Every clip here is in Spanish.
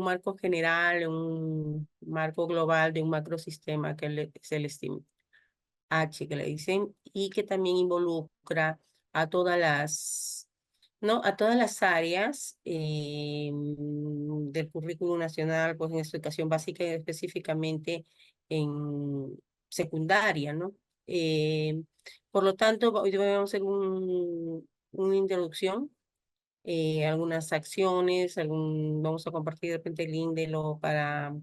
marco general, un marco global de un macrosistema que es el STEAM H, que le dicen, y que también involucra a todas las, ¿no? A todas las áreas del currículum nacional, pues en educación básica y específicamente en secundaria, ¿no? Eh, por lo tanto, hoy vamos a hacer una introducción, algunas acciones, vamos a compartir de repente el link para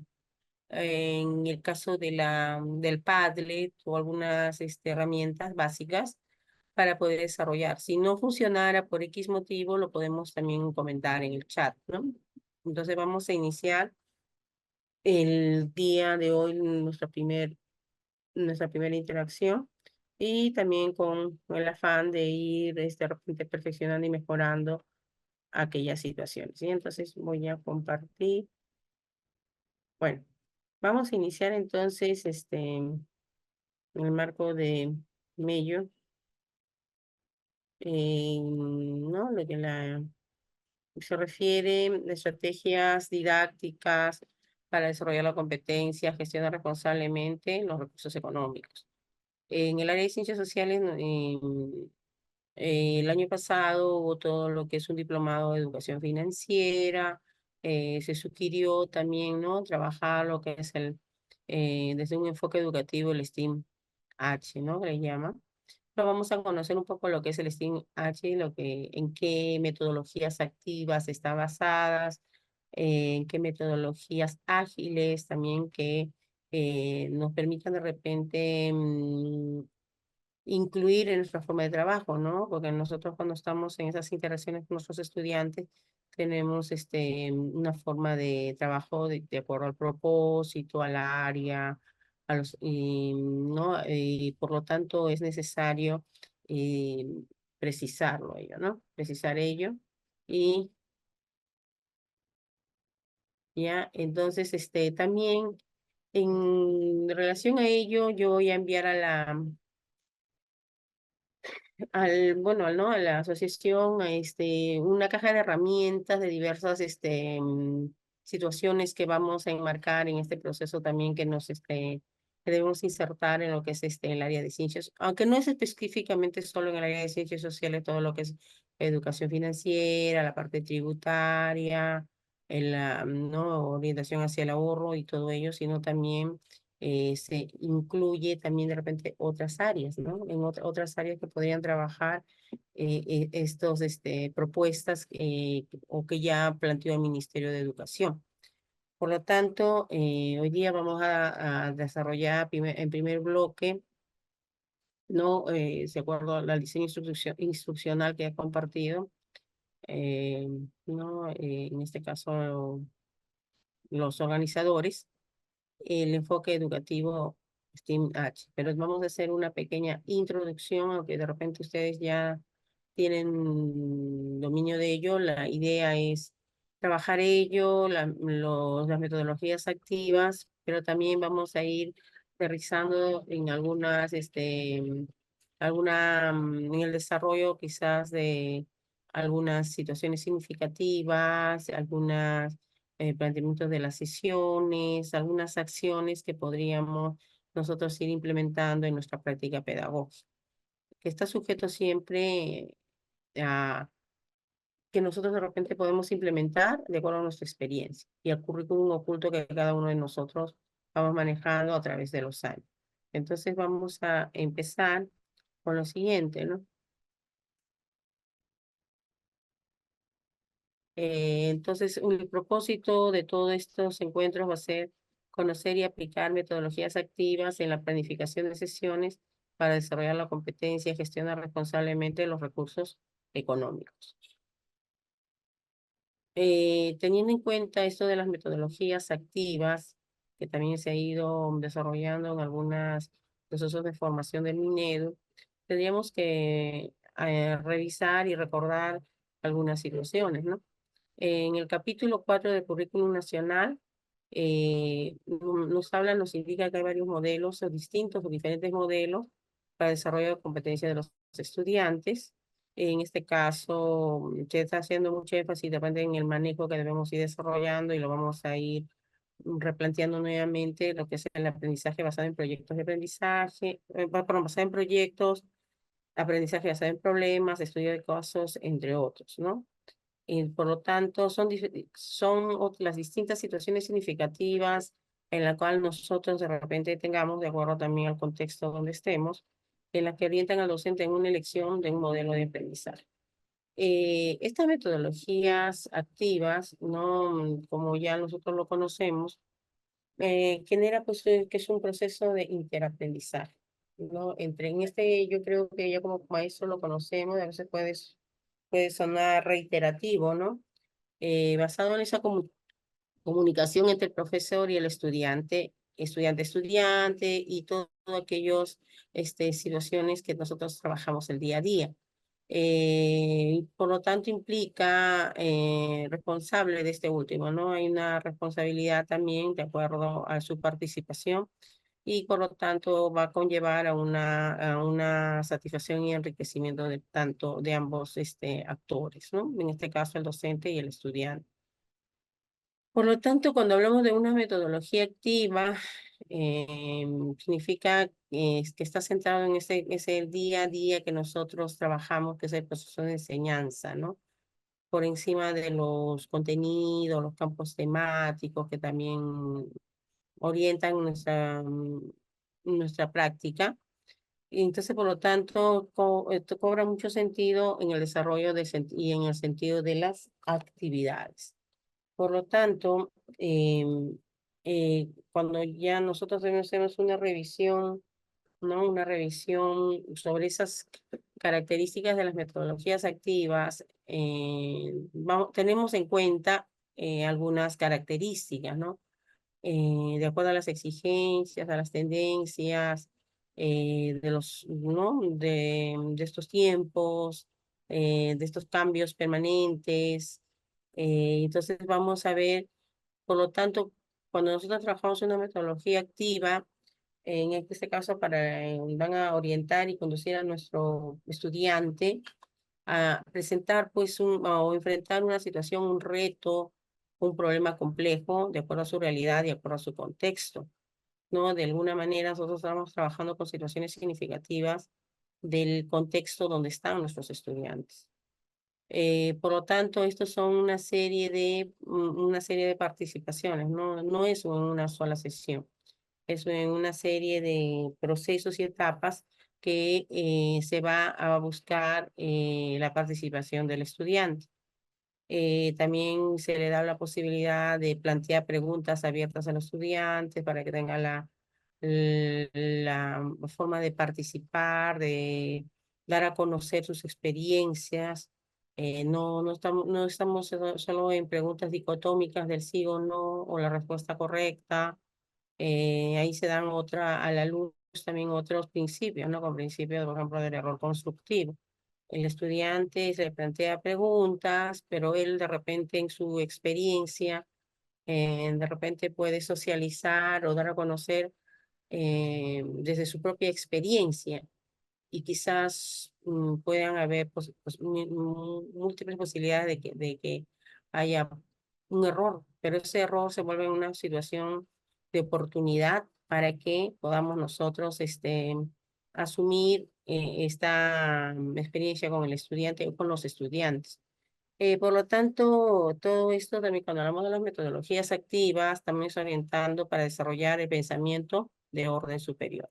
en el caso del Padlet o algunas herramientas básicas para poder desarrollar. Si no funcionara por X motivo, lo podemos también comentar en el chat, ¿no? Entonces vamos a iniciar el día de hoy nuestra primera interacción y también con el afán de ir de repente perfeccionando y mejorando aquellas situaciones, ¿sí? Entonces voy a compartir. Bueno, vamos a iniciar entonces en el marco de Mello, ¿no? Lo que se refiere a estrategias didácticas para desarrollar la competencia, gestionar responsablemente los recursos económicos. En el área de ciencias sociales, ¿no? El año pasado hubo todo lo que es un diplomado de educación financiera, se sugirió también, ¿no? Trabajar lo que es desde un enfoque educativo, el STEAM H, ¿no? Que le llama. Pero vamos a conocer un poco lo que es el STEAM H, en qué metodologías activas está basadas, en qué metodologías ágiles también que nos permitan de repente incluir en nuestra forma de trabajo, ¿no? Porque nosotros cuando estamos en esas interacciones con nuestros estudiantes, tenemos una forma de trabajo de acuerdo al propósito, al área, ¿no? Y por lo tanto es necesario eh, precisarlo ello, ¿no? Precisar ello. Y ya, entonces, también en relación a ello, yo voy a enviar bueno, ¿no? A la asociación, una caja de herramientas de diversas, situaciones que vamos a enmarcar en este proceso también que debemos insertar en lo que es el área de ciencias, aunque no es específicamente solo en el área de ciencias sociales, todo lo que es educación financiera, la parte tributaria, ¿no? Orientación hacia el ahorro y todo ello, sino también se incluye también de repente otras áreas, ¿no? En otras áreas que podrían trabajar propuestas o que ya planteó el Ministerio de Educación. Por lo tanto, hoy día vamos a desarrollar en primer bloque, ¿no? De acuerdo al diseño instruccional que ha compartido, eh, ¿no? En este caso, los organizadores el enfoque educativo STEAM H. Pero vamos a hacer una pequeña introducción, aunque de repente ustedes ya tienen dominio de ello. La idea es trabajar ello, las metodologías activas, pero también vamos a ir aterrizando en en el desarrollo quizás de algunas situaciones significativas, algunas planteamientos de las sesiones, algunas acciones que podríamos nosotros ir implementando en nuestra práctica pedagógica, que está sujeto siempre a que nosotros de repente podemos implementar de acuerdo a nuestra experiencia y al currículum oculto que cada uno de nosotros vamos manejando a través de los años. Entonces vamos a empezar con lo siguiente, ¿no? Entonces, el propósito de todos estos encuentros va a ser conocer y aplicar metodologías activas en la planificación de sesiones para desarrollar la competencia y gestionar responsablemente los recursos económicos. Teniendo en cuenta esto de las metodologías activas, que también se ha ido desarrollando en algunos procesos de formación del Minedu, tendríamos que revisar y recordar algunas situaciones, ¿no? En el capítulo 4 del Currículum Nacional, nos indica que hay varios modelos o distintos o diferentes modelos para el desarrollo de competencias de los estudiantes. En este caso, se está haciendo mucho énfasis depende en el manejo que debemos ir desarrollando y lo vamos a ir replanteando nuevamente lo que es el aprendizaje basado en proyectos de aprendizaje, perdón, basado en proyectos, aprendizaje basado en problemas, estudio de casos, entre otros, ¿no? Y por lo tanto, son las distintas situaciones significativas en la cual nosotros de repente tengamos, de acuerdo también al contexto donde estemos, en las que orientan al docente en una elección de un modelo de aprendizaje. Estas metodologías activas, ¿no? Como ya nosotros lo conocemos, genera pues que es un proceso de interaprendizaje, ¿no? En este, yo creo que ya como maestro lo conocemos, a veces puede sonar reiterativo, ¿no? Basado en esa comunicación entre el profesor y el estudiante, estudiante-estudiante y todo aquellos situaciones que nosotros trabajamos el día a día. Por lo tanto, implica responsable de este último, ¿no? Hay una responsabilidad también de acuerdo a su participación y por lo tanto va a conllevar a una satisfacción y enriquecimiento de tanto de ambos actores, ¿no? En este caso el docente y el estudiante. Por lo tanto, cuando hablamos de una metodología activa, significa que está centrado en ese día a día que nosotros trabajamos, que es el proceso de enseñanza, ¿no? Por encima de los contenidos, los campos temáticos que también orientan nuestra práctica. Y entonces, por lo tanto, esto cobra mucho sentido en el desarrollo y en el sentido de las actividades. Por lo tanto, cuando ya nosotros hacemos una revisión, ¿no? Una revisión sobre esas características de las metodologías activas, tenemos en cuenta algunas características, ¿no? De acuerdo a las exigencias, a las tendencias ¿no? De estos tiempos, de estos cambios permanentes. Entonces vamos a ver, por lo tanto, cuando nosotros trabajamos una metodología activa, en este caso van a orientar y conducir a nuestro estudiante a presentar pues o enfrentar una situación, un reto, un problema complejo, de acuerdo a su realidad, de acuerdo a su contexto, ¿no? De alguna manera nosotros estamos trabajando con situaciones significativas del contexto donde están nuestros estudiantes. Por lo tanto, estos son una serie de participaciones, ¿no? No es una sola sesión, es en una serie de procesos y etapas que se va a buscar la participación del estudiante. También se le da la posibilidad de plantear preguntas abiertas a los estudiantes para que tengan la forma de participar, de dar a conocer sus experiencias. No estamos solo en preguntas dicotómicas del sí o no o la respuesta correcta. Ahí se dan a la luz también otros principios, ¿no? Como principio, por ejemplo, del error constructivo. El estudiante se le plantea preguntas, pero él de repente en su experiencia, de repente puede socializar o dar a conocer desde su propia experiencia y quizás puedan haber múltiples posibilidades de que haya un error, pero ese error se vuelve una situación de oportunidad para que podamos nosotros asumir esta experiencia con el estudiante o con los estudiantes. Por lo tanto, todo esto también cuando hablamos de las metodologías activas, estamos orientando para desarrollar el pensamiento de orden superior,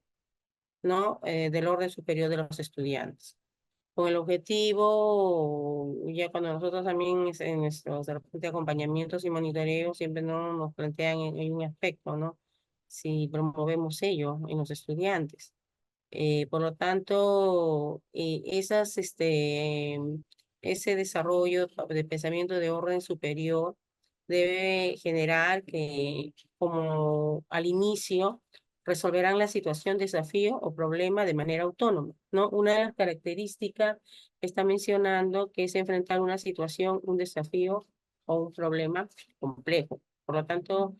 ¿no? Del orden superior de los estudiantes. Con el objetivo, ya cuando nosotros también en nuestros de repente, acompañamientos y monitoreos siempre no nos plantean en un aspecto, ¿no? Si promovemos ello en los estudiantes. Por lo tanto, ese desarrollo de pensamiento de orden superior debe generar que, como al inicio, resolverán la situación, desafío o problema de manera autónoma, ¿no? Una de las características está mencionando que es enfrentar una situación, un desafío o un problema complejo. Por lo tanto,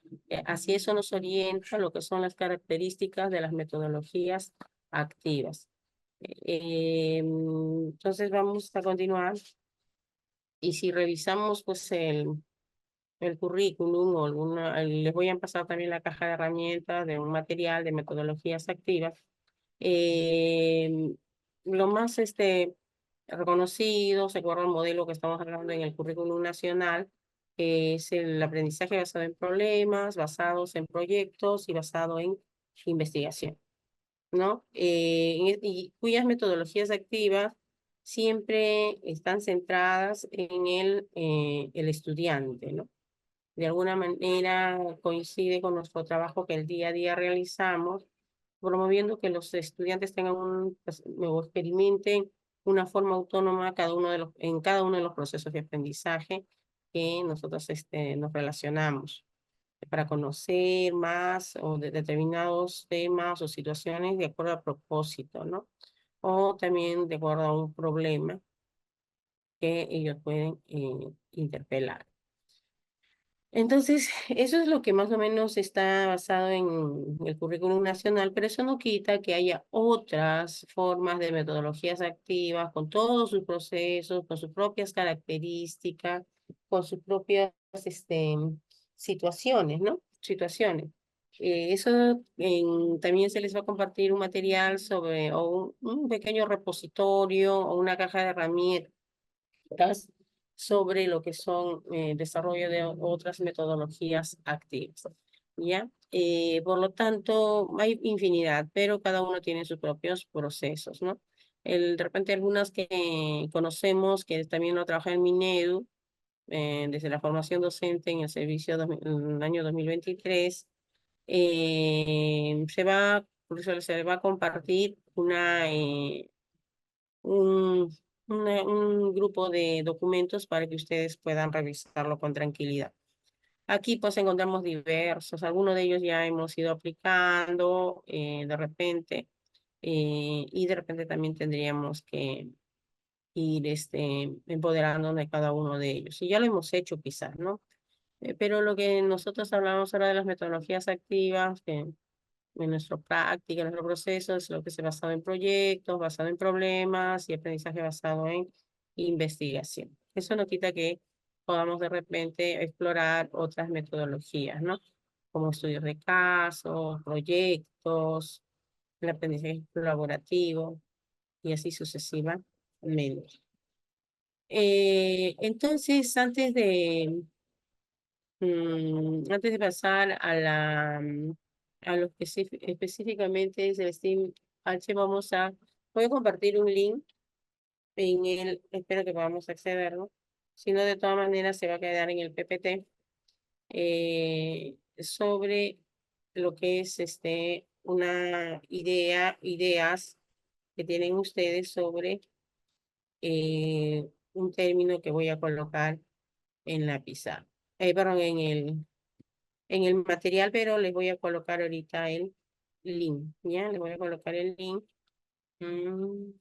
así eso nos orienta a lo que son las características de las metodologías activas. Entonces vamos a continuar y si revisamos pues el currículum o alguna, les voy a pasar también la caja de herramientas de un material de metodologías activas. Lo más reconocido, se acuerda el modelo que estamos hablando en el currículum nacional, es el aprendizaje basado en problemas, basados en proyectos y basado en investigación, ¿no? Y cuyas metodologías activas siempre están centradas en el estudiante, ¿no? De alguna manera coincide con nuestro trabajo que el día a día realizamos, promoviendo que los estudiantes tengan pues, o experimenten una forma autónoma en cada uno de los procesos de aprendizaje que nosotros nos relacionamos para conocer más o de determinados temas o situaciones de acuerdo al propósito, ¿no? O también de acuerdo a un problema que ellos pueden interpelar. Entonces, eso es lo que más o menos está basado en el currículum nacional, pero eso no quita que haya otras formas de metodologías activas con todos sus procesos, con sus propias características, con sus propias situaciones, ¿no? Situaciones. También se les va a compartir un material sobre, o un pequeño repositorio o una caja de herramientas sobre lo que son desarrollo de otras metodologías activas. ¿Ya? Por lo tanto, hay infinidad, pero cada uno tiene sus propios procesos, ¿no? De repente algunas que conocemos, que también lo trabaja en Minedu, desde la formación docente en el servicio en el año 2023, por eso se le va a compartir un, un grupo de documentos para que ustedes puedan revisarlo con tranquilidad. Aquí pues encontramos diversos, algunos de ellos ya hemos ido aplicando de repente y de repente también tendríamos que ir empoderándonos de cada uno de ellos. Y ya lo hemos hecho quizás, ¿no? Pero lo que nosotros hablamos ahora de las metodologías activas, que en nuestra práctica, en nuestro proceso, es lo que se ha basado en proyectos, basado en problemas y aprendizaje basado en investigación. Eso no quita que podamos de repente explorar otras metodologías, ¿no? Como estudios de casos, proyectos, el aprendizaje colaborativo y así sucesivamente. Entonces, antes de pasar a lo que específicamente es el Steam H, voy a compartir un link espero que podamos accederlo, si no de todas maneras se va a quedar en el PPT, sobre lo que es ideas que tienen ustedes sobre un término que voy a colocar en la pizarra, perdón, en el material, pero les voy a colocar ahorita el link, ¿ya? Les voy a colocar el link. Mm,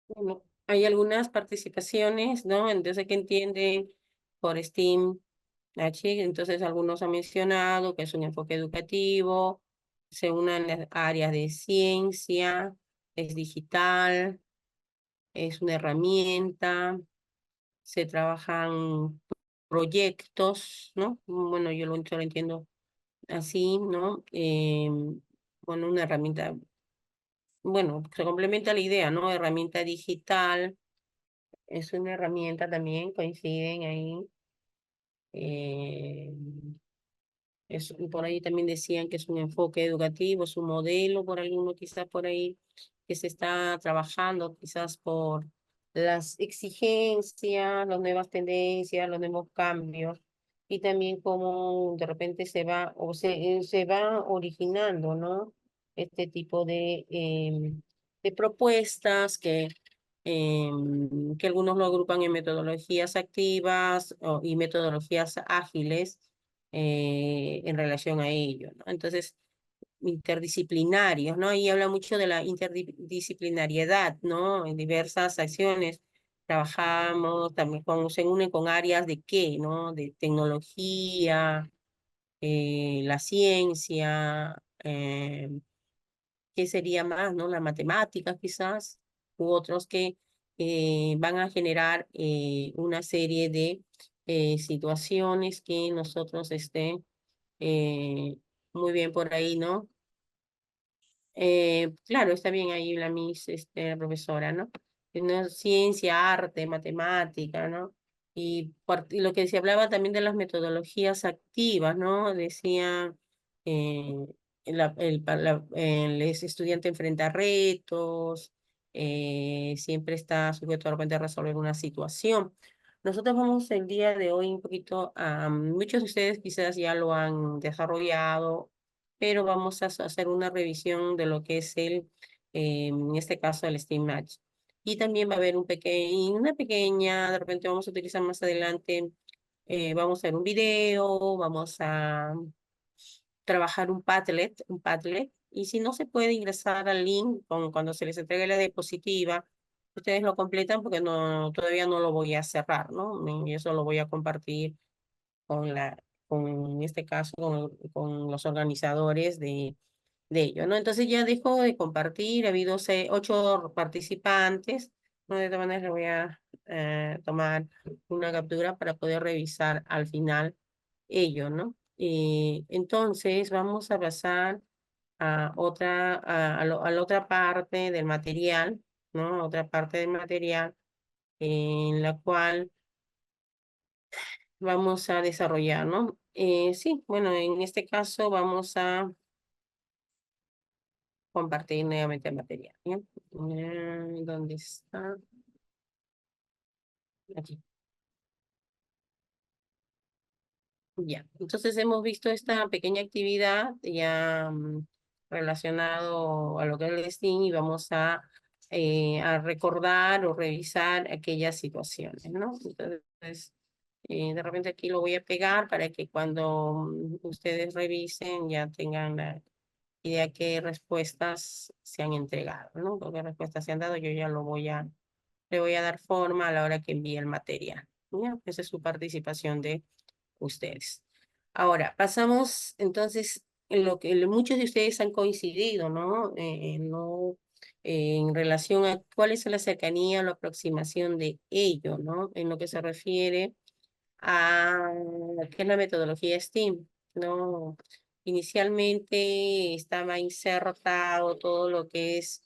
bueno, hay algunas participaciones, ¿no? Entonces, que entienden por STEAM H, entonces algunos han mencionado que es un enfoque educativo, se unen las áreas de ciencia, es digital, es una herramienta, se trabajan proyectos, ¿no? Bueno, yo lo entiendo así, ¿no? Bueno, una herramienta, bueno, se complementa la idea, ¿no? Herramienta digital, es una herramienta también, coinciden ahí. eh, por ahí también decían que es un enfoque educativo, es un modelo por alguno quizás por ahí que se está trabajando, quizás por las exigencias, las nuevas tendencias, los nuevos cambios, y también cómo de repente se va originando, ¿no? Este tipo de propuestas que algunos lo agrupan en metodologías activas y metodologías ágiles en relación a ello, ¿no? Entonces, interdisciplinarios, ¿no? Ahí habla mucho de la interdisciplinariedad, ¿no? En diversas acciones trabajamos, también se unen con áreas de qué, ¿no? De tecnología, la ciencia, ¿qué sería más, no? Las matemáticas quizás, u otros que van a generar una serie de situaciones que nosotros eh, muy bien por ahí, ¿no? Claro, está bien ahí la Miss, la profesora, ¿no? No, ciencia, arte, matemática, ¿no? Y lo que se hablaba también de las metodologías activas, ¿no? Decía, eh, el estudiante enfrenta retos, siempre está sujeto de repente a resolver una situación. Nosotros vamos el día de hoy un poquito a, muchos de ustedes quizás ya lo han desarrollado, pero vamos a hacer una revisión de lo que es en este caso, el Steam Match. Y también va a haber una pequeña, de repente vamos a utilizar más adelante, vamos a hacer un video, vamos a trabajar un Padlet, y si no se puede ingresar al link cuando se les entregue la diapositiva, ustedes lo completan porque todavía no lo voy a cerrar, ¿no? Y eso lo voy a compartir en este caso, con los organizadores de ello, ¿no? Entonces ya dejo de compartir, ha habido 8 participantes, ¿no? De todas maneras le voy a tomar una captura para poder revisar al final ello, ¿no? Entonces vamos a pasar a la otra parte del material, ¿no? Otra parte del material en la cual vamos a desarrollar, ¿no? Sí, bueno, en este caso vamos a compartir nuevamente el material, ¿bien? ¿Dónde está? Aquí. Ya, entonces hemos visto esta pequeña actividad ya relacionado a lo que es el STEAM y vamos a recordar o revisar aquellas situaciones, ¿no? Entonces, de repente aquí lo voy a pegar para que cuando ustedes revisen ya tengan la idea qué respuestas se han entregado, ¿no? Qué respuestas se han dado, yo ya le voy a dar forma a la hora que envíe el material, ¿ya? Esa es su participación de ustedes. Ahora, pasamos entonces en lo que muchos de ustedes han coincidido, ¿no? No en relación a cuál es la cercanía o la aproximación de ello, ¿no? En lo que se refiere a qué es la metodología STEAM, ¿no? Inicialmente estaba insertado todo lo que es,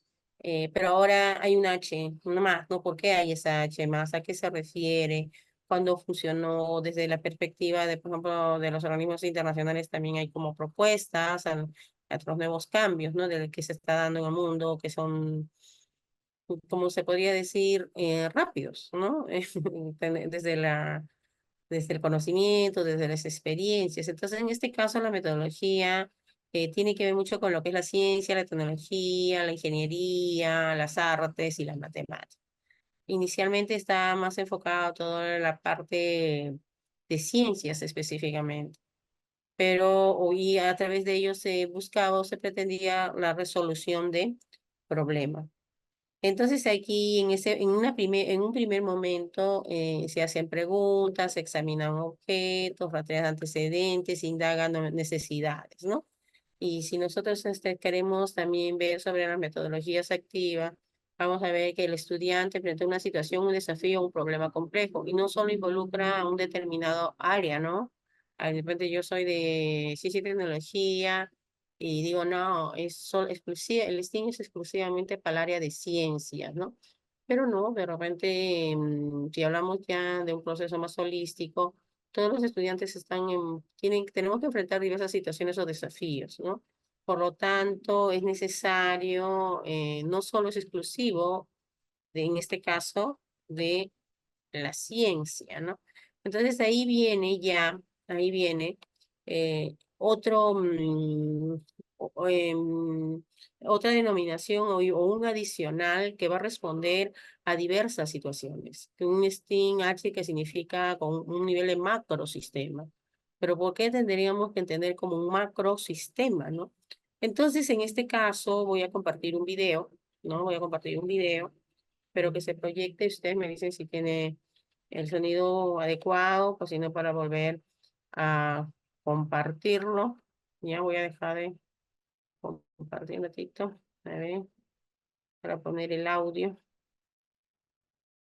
pero ahora hay un H, no más, ¿no? ¿Por qué hay esa H más? ¿A qué se refiere? ¿Cuándo funcionó? Desde la perspectiva de, por ejemplo, de los organismos internacionales también hay como propuestas a otros nuevos cambios, ¿no? De lo que se está dando en el mundo, que son, como se podría decir, rápidos, ¿no? Desde el conocimiento, desde las experiencias. Entonces, en este caso, la metodología tiene que ver mucho con lo que es la ciencia, la tecnología, la ingeniería, las artes y las matemáticas. Inicialmente está más enfocado toda la parte de ciencias específicamente, pero hoy a través de ello se buscaba o se pretendía la resolución de problemas. Entonces aquí en un primer momento se hacen preguntas, se examinan objetos, rastrean antecedentes, indagan necesidades, ¿no? Y si nosotros queremos también ver sobre las metodologías activas, vamos a ver que el estudiante frente a una situación, un desafío, un problema complejo, y no solo involucra a un determinado área, ¿no? De repente yo soy de ciencia y tecnología, y digo, no, el STEAM es exclusivamente para el área de ciencias, ¿no? Pero no, de repente, si hablamos ya de un proceso más holístico, todos los estudiantes tenemos que enfrentar diversas situaciones o desafíos, ¿no? Por lo tanto, es necesario, no solo es exclusivo, en este caso, de la ciencia, ¿no? Entonces ahí viene otro, otra denominación o un adicional que va a responder a diversas situaciones. Que un STEAM-H que significa con un nivel de macrosistema. Pero ¿por qué tendríamos que entender como un macrosistema, no? Entonces, en este caso, voy a compartir un video, ¿no? Voy a compartir un video, pero que se proyecte. Ustedes me dicen si tiene el sonido adecuado, pues si no, para volver a compartirlo. Ya voy a dejar de compartir un ratito. A ver, para poner el audio,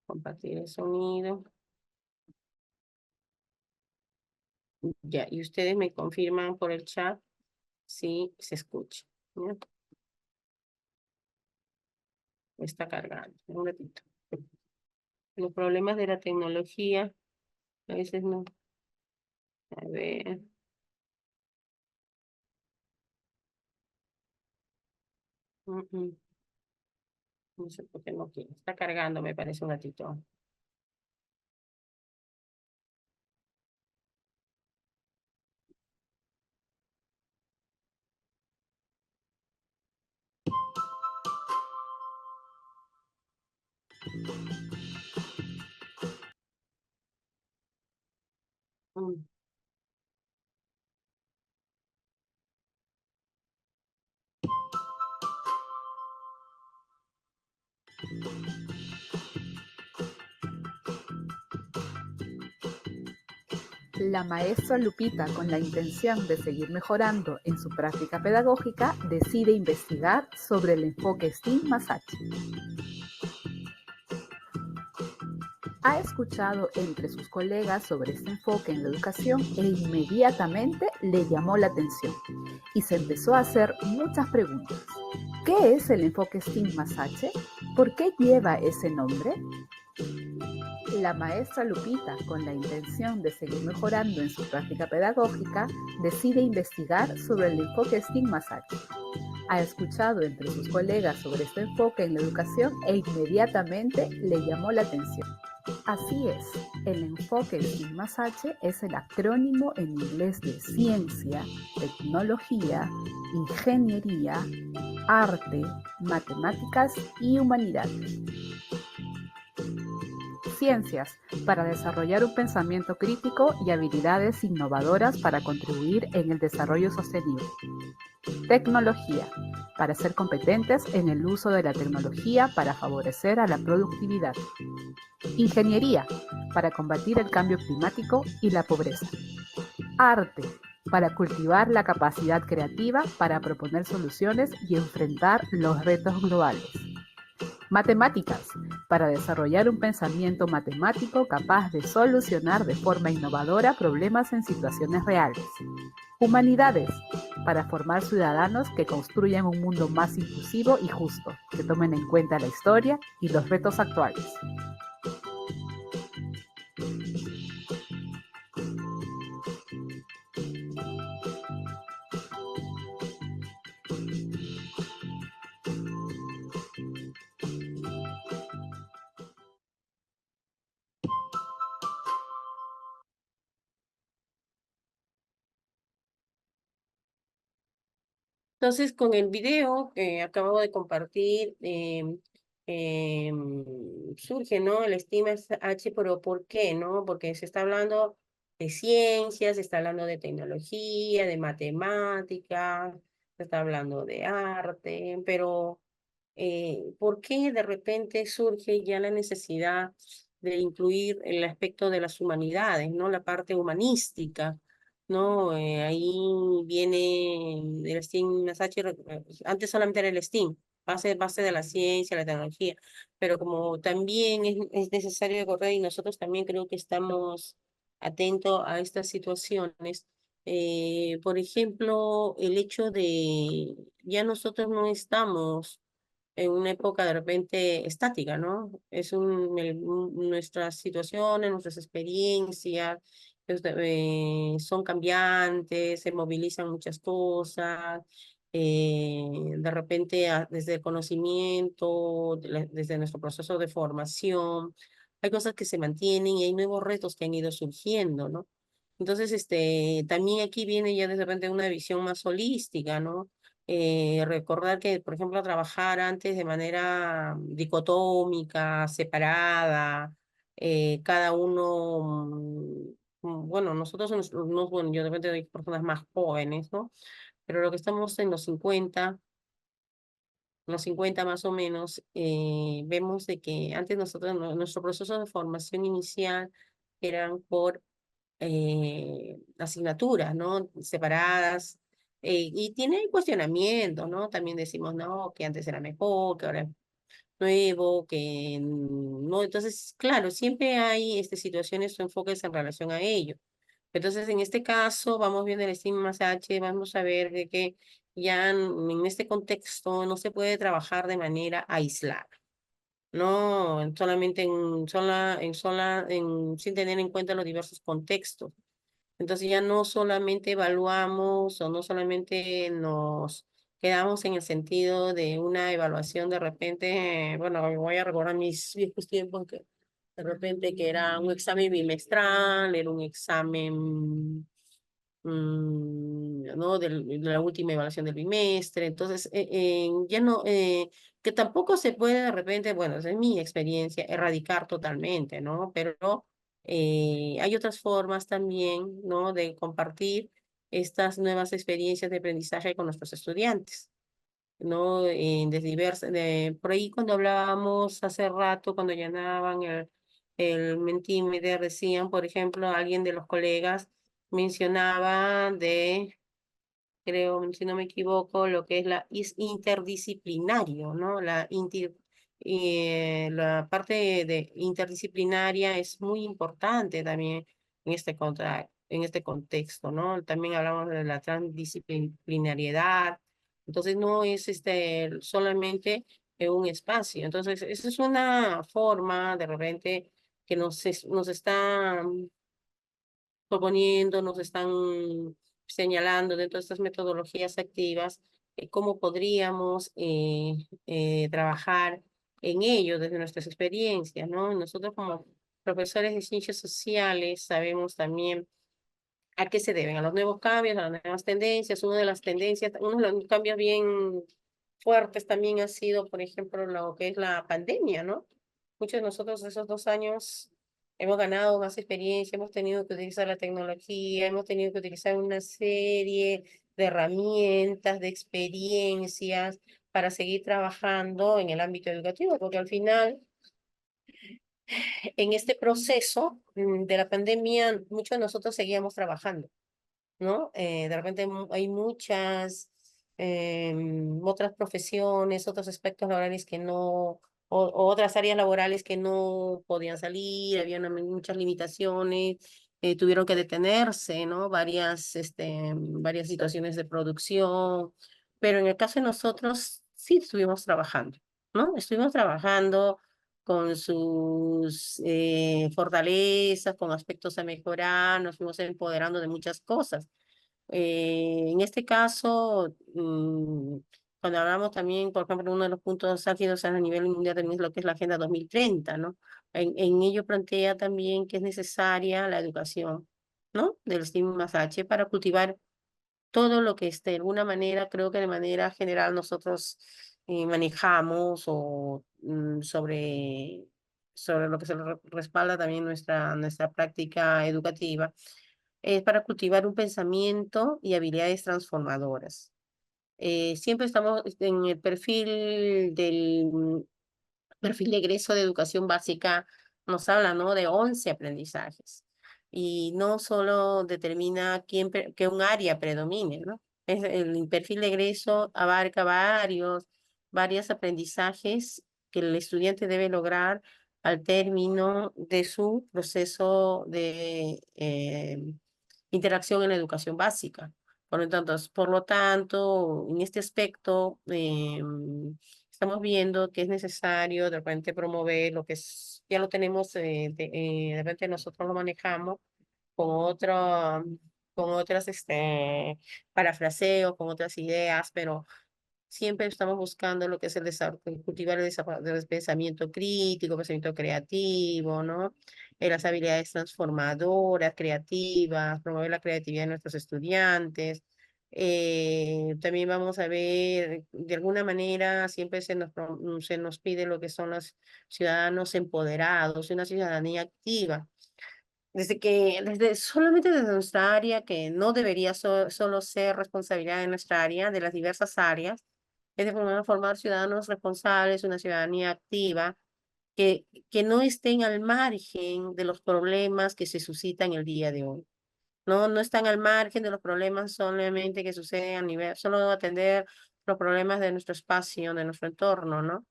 compartir el sonido. Ya, y ustedes me confirman por el chat si se escucha. ¿Ya? Está cargando. Un ratito. Los problemas de la tecnología, a veces no. A ver. mm, mm, No sé por qué no quiere. Está cargando, me parece un ratito. Mm. La maestra Lupita, con la intención de seguir mejorando en su práctica pedagógica, decide investigar sobre el enfoque STEAM+H. Ha escuchado entre sus colegas sobre este enfoque en la educación e inmediatamente le llamó la atención y se empezó a hacer muchas preguntas. ¿Qué es el enfoque STEAM+H? ¿Por qué lleva ese nombre? La maestra Lupita, con la intención de seguir mejorando en su práctica pedagógica, decide investigar sobre el enfoque STEAM+H. Ha escuchado entre sus colegas sobre este enfoque en la educación e inmediatamente le llamó la atención. Así es, el enfoque STEAM+H es el acrónimo en inglés de ciencia, tecnología, ingeniería, arte, matemáticas y humanidades. Ciencias, para desarrollar un pensamiento crítico y habilidades innovadoras para contribuir en el desarrollo sostenible. Tecnología, para ser competentes en el uso de la tecnología para favorecer a la productividad. Ingeniería, para combatir el cambio climático y la pobreza. Arte, para cultivar la capacidad creativa para proponer soluciones y enfrentar los retos globales. Matemáticas, para desarrollar un pensamiento matemático capaz de solucionar de forma innovadora problemas en situaciones reales. Humanidades, para formar ciudadanos que construyan un mundo más inclusivo y justo, que tomen en cuenta la historia y los retos actuales. Entonces, con el video que acabo de compartir, surge, ¿no? El estima H, pero ¿por qué, no? Porque se está hablando de ciencias, se está hablando de tecnología, de matemáticas, se está hablando de arte, pero ¿por qué de repente surge ya la necesidad de incluir el aspecto de las humanidades, ¿no? La parte humanística, ¿no? Ahí viene el STEAM, antes solamente era el STEAM, base de la ciencia, la tecnología, pero como también es necesario correr y nosotros también creo que estamos atentos a estas situaciones. Por ejemplo, el hecho de ya nosotros no estamos en una época de repente estática, ¿no? Nuestras situaciones, nuestras experiencias son cambiantes, se movilizan muchas cosas, de repente desde el conocimiento, desde nuestro proceso de formación, hay cosas que se mantienen y hay nuevos retos que han ido surgiendo, ¿no? Entonces, también aquí viene ya de repente una visión más holística, ¿no? Recordar que, por ejemplo, trabajar antes de manera dicotómica, separada, cada uno, bueno, nosotros, bueno, yo de repente hay personas más jóvenes, ¿no? Pero lo que estamos en los 50 más o menos, vemos de que antes nosotros, nuestro proceso de formación inicial eran por asignaturas, ¿no? Separadas. Y tiene cuestionamientos, ¿no? También decimos, no, que antes era mejor, que ahora es nuevo, que no. Entonces, claro, siempre hay situaciones o enfoques en relación a ello. Entonces, en este caso, vamos viendo el estigma más H, vamos a ver de que ya en este contexto no se puede trabajar de manera aislada. No solamente sin tener en cuenta los diversos contextos. Entonces ya no solamente evaluamos o no solamente nos quedamos en el sentido de una evaluación de repente, bueno, voy a recordar mis viejos tiempos que de repente que era un examen bimestral, era un examen ¿no? De la última evaluación del bimestre. Entonces, ya no, que tampoco se puede de repente, bueno, esa es mi experiencia, erradicar totalmente, ¿no? Pero hay otras formas también, ¿no? De compartir estas nuevas experiencias de aprendizaje con nuestros estudiantes. ¿No? Por ahí cuando hablábamos hace rato, cuando llenaban el Mentimeter, decían, por ejemplo, alguien de los colegas mencionaba creo, si no me equivoco, lo que es es interdisciplinario, ¿no? La parte de interdisciplinaria es muy importante también en este contexto, ¿no? También hablamos de la transdisciplinariedad, entonces no es solamente en un espacio, entonces esa es una forma de repente que nos está proponiendo, nos están señalando dentro de estas metodologías activas, cómo podríamos trabajar en ello desde nuestras experiencias, ¿no? Nosotros como profesores de ciencias sociales sabemos también a qué se deben, a los nuevos cambios, a las nuevas tendencias. Una de las tendencias, uno de los cambios bien fuertes también ha sido, por ejemplo, lo que es la pandemia, ¿no? Muchos de nosotros esos 2 años hemos ganado más experiencia, hemos tenido que utilizar la tecnología, hemos tenido que utilizar una serie de herramientas, de experiencias para seguir trabajando en el ámbito educativo, porque al final, en este proceso de la pandemia, muchos de nosotros seguíamos trabajando. ¿No? De repente hay muchas otras profesiones, otros aspectos laborales que no, o otras áreas laborales que no podían salir, había muchas limitaciones, tuvieron que detenerse, ¿no? Varias situaciones de producción, pero en el caso de nosotros sí estuvimos trabajando, ¿no? Estuvimos trabajando con sus fortalezas, con aspectos a mejorar, nos fuimos empoderando de muchas cosas. En este caso, cuando hablamos también, por ejemplo, uno de los puntos álgidos a nivel mundial también es lo que es la Agenda 2030, ¿no? En ello plantea también que es necesaria la educación, ¿no? Del STEAM más H para cultivar todo lo que de alguna manera, creo que de manera general nosotros manejamos o sobre lo que se respalda también nuestra práctica educativa, es para cultivar un pensamiento y habilidades transformadoras. Siempre estamos en el perfil de egreso de educación básica, nos habla, ¿no? De 11 aprendizajes. Y no solo determina que un área predomine, ¿no? El perfil de egreso abarca varios. varios aprendizajes que el estudiante debe lograr al término de su proceso de interacción en la educación básica. Por lo tanto, en este aspecto, estamos viendo que es necesario de repente promover lo que es, ya lo tenemos, de repente nosotros lo manejamos con con otras, parafraseos, con otras ideas, pero siempre estamos buscando lo que es cultivar el pensamiento crítico, pensamiento creativo, ¿no? Las habilidades transformadoras, creativas, promover la creatividad de nuestros estudiantes. También vamos a ver, de alguna manera, siempre se nos pide lo que son los ciudadanos empoderados, una ciudadanía activa. Solamente desde nuestra área, que no debería solo ser responsabilidad de nuestra área, de las diversas áreas, es de formar ciudadanos responsables, una ciudadanía activa, que no estén al margen de los problemas que se suscitan el día de hoy. No están al margen de los problemas solamente que suceden a nivel, solo atender los problemas de nuestro espacio, de nuestro entorno, ¿no?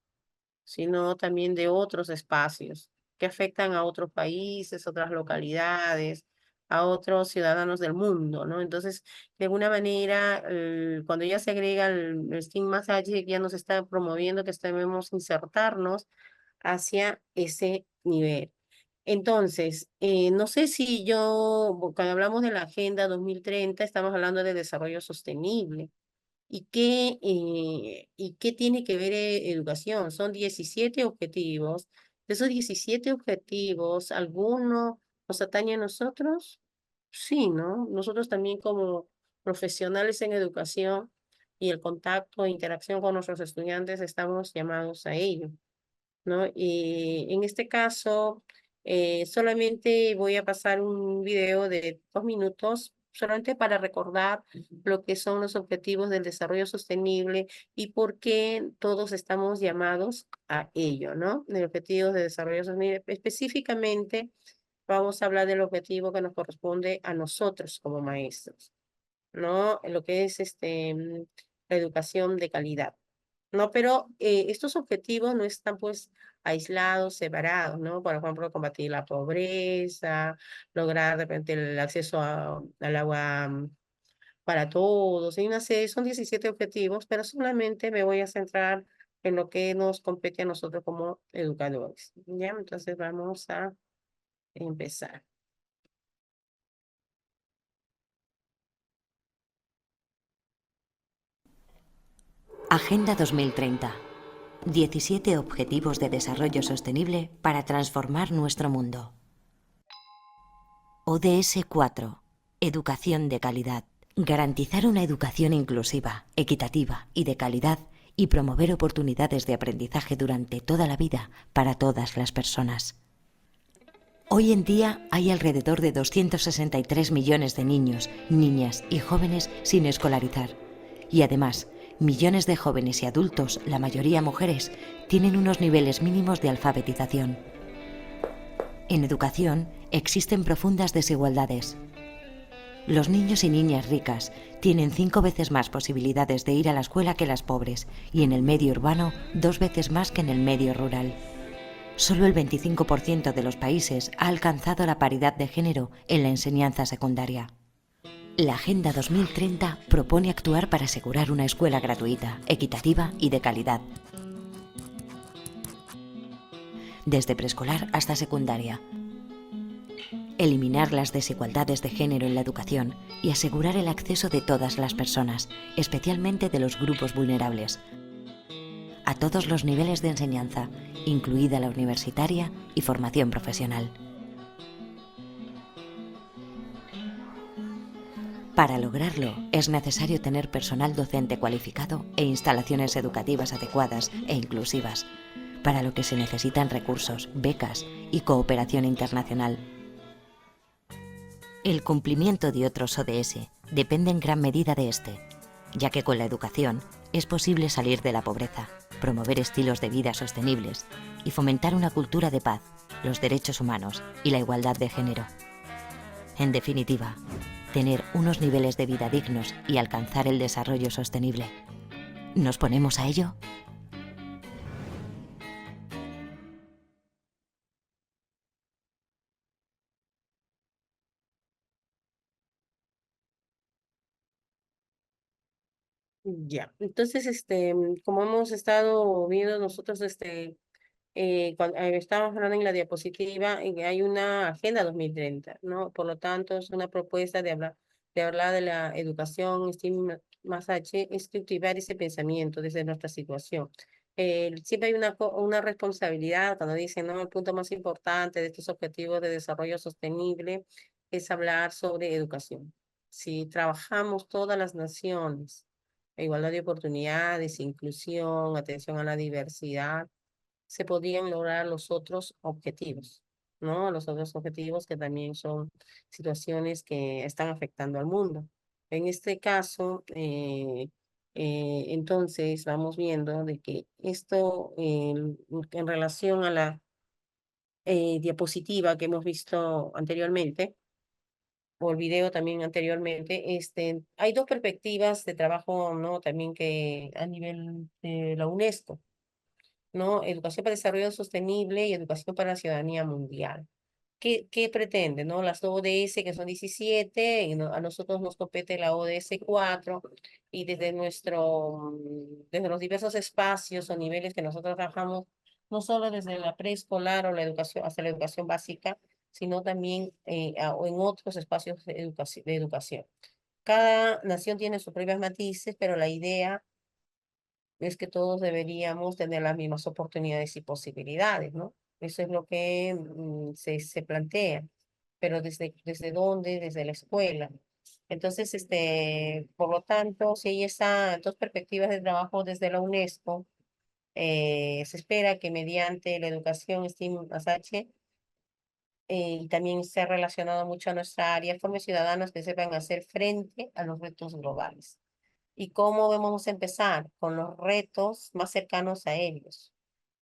Sino también de otros espacios que afectan a otros países, otras localidades, a otros ciudadanos del mundo, ¿no? Entonces, de alguna manera, cuando ya se agrega el STEAM más allí, ya nos está promoviendo que debemos insertarnos hacia ese nivel. Entonces, no sé si cuando hablamos de la Agenda 2030, estamos hablando de desarrollo sostenible. ¿Y qué tiene que ver educación? Son 17 objetivos. De esos 17 objetivos, ¿alguno nos atañe a nosotros? Sí, ¿no? Nosotros también como profesionales en educación y el contacto e interacción con nuestros estudiantes estamos llamados a ello, ¿no? Y en este caso, solamente voy a pasar un video de 2 minutos, solamente para recordar lo que son los objetivos del desarrollo sostenible y por qué todos estamos llamados a ello, ¿no? De objetivos de desarrollo sostenible. Específicamente, vamos a hablar del objetivo que nos corresponde a nosotros como maestros, ¿no? Lo que es la educación de calidad. No, pero estos objetivos no están pues aislados, separados, ¿no? Por ejemplo, combatir la pobreza, lograr de repente el acceso al agua para todos. Son 17 objetivos, pero solamente me voy a centrar en lo que nos compete a nosotros como educadores. ¿Ya? Entonces vamos a empezar. Agenda 2030. 17 Objetivos de Desarrollo Sostenible para transformar nuestro mundo. ODS 4. Educación de calidad. Garantizar una educación inclusiva, equitativa y de calidad y promover oportunidades de aprendizaje durante toda la vida para todas las personas. Hoy en día hay alrededor de 263 millones de niños, niñas y jóvenes sin escolarizar. Y además, millones de jóvenes y adultos, la mayoría mujeres, tienen unos niveles mínimos de alfabetización. En educación existen profundas desigualdades. Los niños y niñas ricas tienen 5 veces más posibilidades de ir a la escuela que las pobres y en el medio urbano 2 veces más que en el medio rural. Solo el 25% de los países ha alcanzado la paridad de género en la enseñanza secundaria. La Agenda 2030 propone actuar para asegurar una escuela gratuita, equitativa y de calidad. Desde preescolar hasta secundaria. Eliminar las desigualdades de género en la educación y asegurar el acceso de todas las personas, especialmente de los grupos vulnerables, a todos los niveles de enseñanza, incluida la universitaria y formación profesional. Para lograrlo, es necesario tener personal docente cualificado e instalaciones educativas adecuadas e inclusivas, para lo que se necesitan recursos, becas y cooperación internacional. El cumplimiento de otros ODS depende en gran medida de este, ya que con la educación es posible salir de la pobreza, promover estilos de vida sostenibles y fomentar una cultura de paz, los derechos humanos y la igualdad de género. En definitiva, tener unos niveles de vida dignos y alcanzar el desarrollo sostenible. ¿Nos ponemos a ello? Ya, entonces, como hemos estado viendo nosotros, cuando estábamos hablando en la diapositiva, hay una Agenda 2030, ¿no? Por lo tanto, es una propuesta de hablar de la educación STEAM más H, es cultivar ese pensamiento desde nuestra situación. Siempre hay una responsabilidad cuando dicen, ¿no? El punto más importante de estos objetivos de desarrollo sostenible es hablar sobre educación. Si trabajamos todas las naciones, igualdad de oportunidades, inclusión, atención a la diversidad, se podrían lograr los otros objetivos, ¿no? Los otros objetivos que también son situaciones que están afectando al mundo. En este caso, entonces vamos viendo de que esto, en relación a la diapositiva que hemos visto anteriormente, o el video también anteriormente, hay dos perspectivas de trabajo, ¿no? También que a nivel de la UNESCO, ¿no? Educación para el Desarrollo Sostenible y Educación para la Ciudadanía Mundial. ¿Qué pretende, no? Las ODS, que son 17, y a nosotros nos compete la ODS 4, y desde los diversos espacios o niveles que nosotros trabajamos, no solo desde la preescolar o la educación, hasta la educación básica, sino también o en otros espacios de educación. Cada nación tiene sus propios matices, pero la idea es que todos deberíamos tener las mismas oportunidades y posibilidades, ¿no? Eso es lo que se plantea, pero ¿desde dónde? Desde la escuela. Entonces, por lo tanto, si hay esas dos perspectivas de trabajo desde la UNESCO, se espera que mediante la educación STEAM-ASH, y también se ha relacionado mucho a nuestra área, forme ciudadanos que sepan hacer frente a los retos globales. ¿Y cómo vamos a empezar? Con los retos más cercanos a ellos,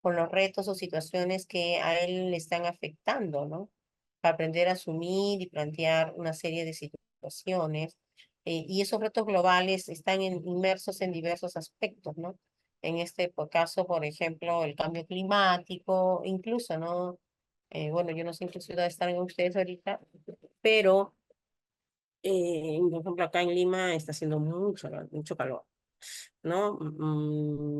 con los retos o situaciones que a él le están afectando, ¿no? Para aprender a asumir y plantear una serie de situaciones. Y esos retos globales están inmersos en diversos aspectos, ¿no? En este caso, por ejemplo, el cambio climático, incluso, ¿no? Bueno, yo no sé en qué ciudad están ustedes ahorita, pero, por ejemplo, acá en Lima está haciendo mucho calor, ¿no?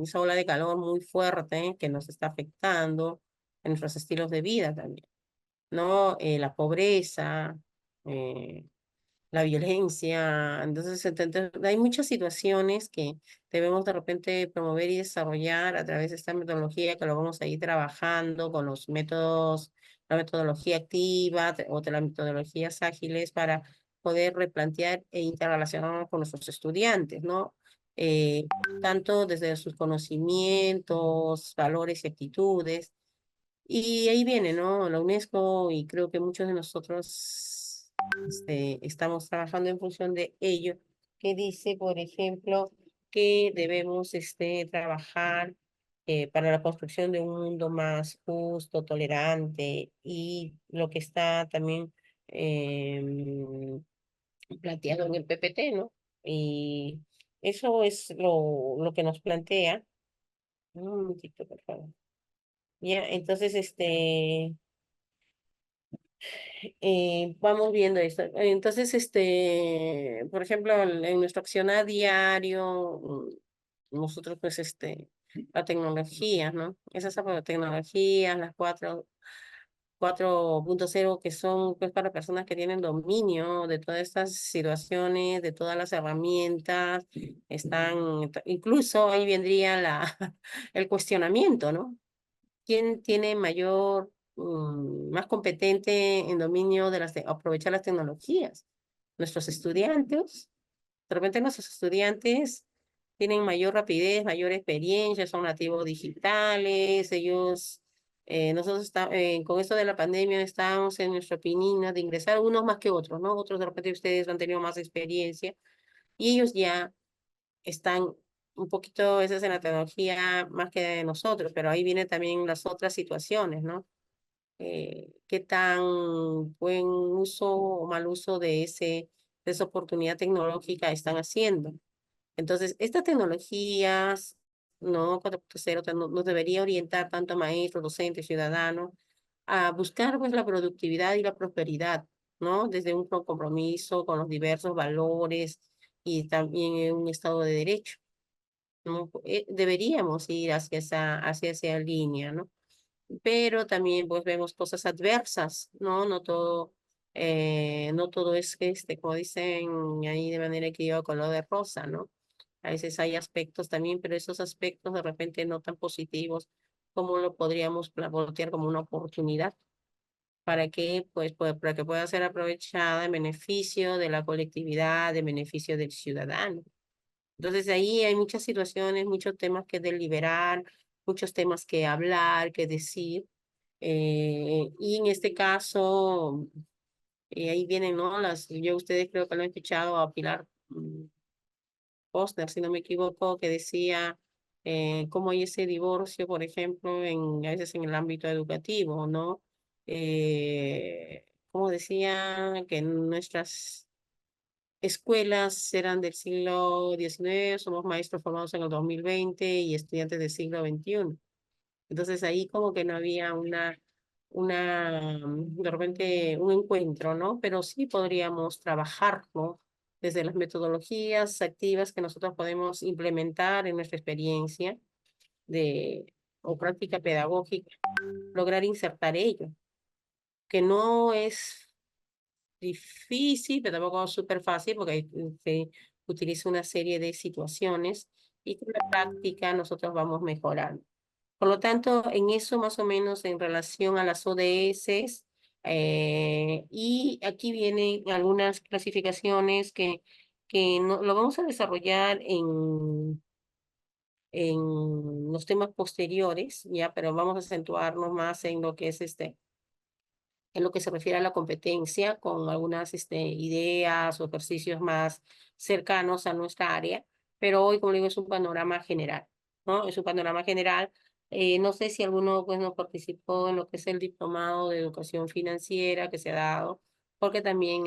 Esa ola de calor muy fuerte que nos está afectando en nuestros estilos de vida también, ¿no? La pobreza, eh, la violencia. Entonces, hay muchas situaciones que debemos de repente promover y desarrollar a través de esta metodología que lo vamos a ir trabajando con los métodos, la metodología activa o de las metodologías ágiles para poder replantear e interrelacionarnos con nuestros estudiantes, ¿no? Eh, Tanto desde sus conocimientos, valores y actitudes, y ahí viene, ¿no? La UNESCO, y creo que muchos de nosotros estamos trabajando en función de ello, que dice, por ejemplo, que debemos trabajar para la construcción de un mundo más justo, tolerante, y lo que está también planteado en el PPT, ¿no? Y eso es lo que nos plantea. Un momentito, por favor. Ya, entonces, vamos viendo esto. Entonces, por ejemplo, en nuestro accionar diario, nosotros, pues, la tecnología, ¿no? Esas tecnologías, las 4.0, que son, pues, para personas que tienen dominio de todas estas situaciones, de todas las herramientas, incluso ahí vendría el cuestionamiento, ¿no? ¿Quién tiene más competente en dominio de aprovechar las tecnologías? Nuestros estudiantes. De repente nuestros estudiantes tienen mayor rapidez, mayor experiencia, son nativos digitales, nosotros con esto de la pandemia estamos en nuestra opinión de ingresar unos más que otros, ¿no? Otros de repente ustedes han tenido más experiencia y ellos ya están un poquito, esa es en la tecnología más que de nosotros, pero ahí vienen también las otras situaciones, ¿no? Qué tan buen uso o mal uso de esa oportunidad tecnológica están haciendo. Entonces, estas tecnologías, ¿no? 4.0 nos debería orientar tanto a maestros, docentes, ciudadanos, a buscar, pues, la productividad y la prosperidad, ¿no? Desde un compromiso con los diversos valores y también en un Estado de Derecho. ¿no? Deberíamos ir hacia esa línea, ¿no? Pero también pues vemos cosas adversas, ¿no? No todo es como dicen ahí de manera equivocada, color de rosa, ¿no? A veces hay aspectos también, pero esos aspectos de repente no tan positivos, ¿cómo lo podríamos voltear como una oportunidad para que, pues, para que pueda ser aprovechada en beneficio de la colectividad, en beneficio del ciudadano? Entonces ahí hay muchas situaciones, muchos temas que deliberar, muchos temas que hablar, que decir. Y en este caso, ahí vienen, ¿no? Ustedes creo que lo han escuchado a Pilar Posner, si no me equivoco, que decía cómo hay ese divorcio, por ejemplo, a veces en el ámbito educativo, ¿no? Como decía que nuestras escuelas eran del siglo XIX, somos maestros formados en el 2020 y estudiantes del siglo XXI. Entonces ahí como que no había de repente un encuentro, ¿no? Pero sí podríamos trabajar, ¿no? Desde las metodologías activas que nosotros podemos implementar en nuestra experiencia o práctica pedagógica, lograr insertar ello, que no es difícil, pero tampoco es súper fácil porque se utiliza una serie de situaciones y con la práctica nosotros vamos mejorando. Por lo tanto, en eso más o menos en relación a las ODS, y aquí vienen algunas clasificaciones que no, lo vamos a desarrollar en los temas posteriores, ya, pero vamos a acentuarnos más en lo que es en lo que se refiere a la competencia, con algunas ideas o ejercicios más cercanos a nuestra área, pero hoy, como digo, es un panorama general, ¿no? Es un panorama general. No sé si alguno pues no participó en lo que es el diplomado de educación financiera que se ha dado, porque también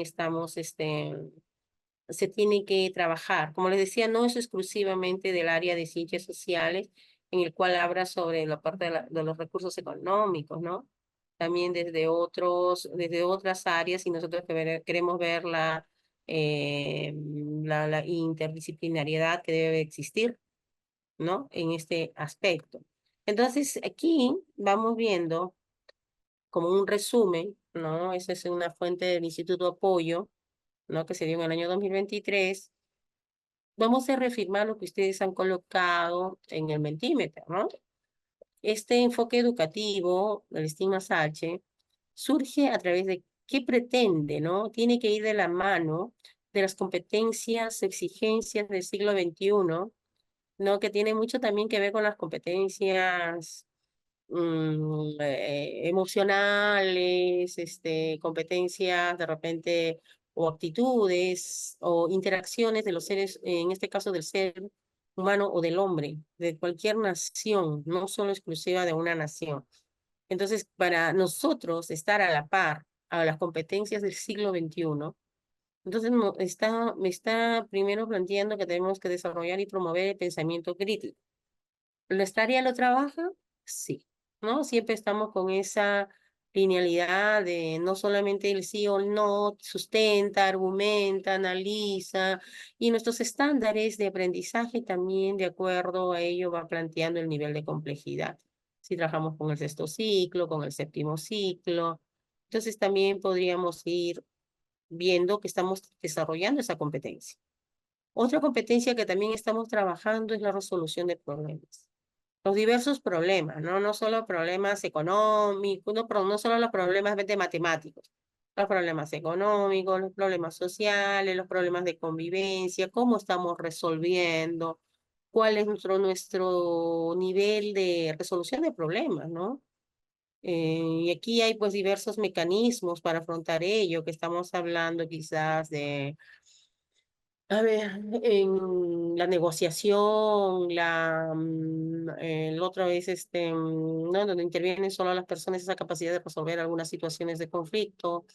se tiene que trabajar. Como les decía, no es exclusivamente del área de ciencias sociales, en el cual habla sobre la parte de los recursos económicos, ¿no? También desde otras áreas, y nosotros queremos ver la interdisciplinariedad que debe existir, ¿no? En este aspecto. Entonces, aquí vamos viendo como un resumen, ¿no? Esa es una fuente del Instituto Apoyo, ¿no? Que se dio en el año 2023. Vamos a reafirmar lo que ustedes han colocado en el Mentimeter, ¿no? Este enfoque educativo, el Stigma Sache, surge a través de qué pretende, ¿no? Tiene que ir de la mano de las competencias, exigencias del siglo XXI, ¿no? Que tiene mucho también que ver con las competencias emocionales, competencias de repente, o actitudes, o interacciones de los seres, en este caso del ser humano o del hombre, de cualquier nación, no solo exclusiva de una nación. Entonces, para nosotros estar a la par a las competencias del siglo XXI, entonces me está primero planteando que tenemos que desarrollar y promover el pensamiento crítico. ¿Nuestra área lo trabaja? Sí, ¿no? Siempre estamos con esa linealidad de no solamente el sí o el no, sustenta, argumenta, analiza, y nuestros estándares de aprendizaje también, de acuerdo a ello, va planteando el nivel de complejidad. Si trabajamos con el sexto ciclo, con el séptimo ciclo, entonces también podríamos ir viendo que estamos desarrollando esa competencia. Otra competencia que también estamos trabajando es la resolución de problemas, los diversos problemas, ¿no? No solo problemas económicos, no solo los problemas de matemáticos, los problemas económicos, los problemas sociales, los problemas de convivencia, cómo estamos resolviendo, cuál es nuestro nivel de resolución de problemas, ¿no? Y aquí hay pues diversos mecanismos para afrontar ello, que estamos hablando quizás a ver, en la negociación, el otro es ¿no? Donde intervienen solo las personas, esa capacidad de resolver algunas situaciones de conflicto.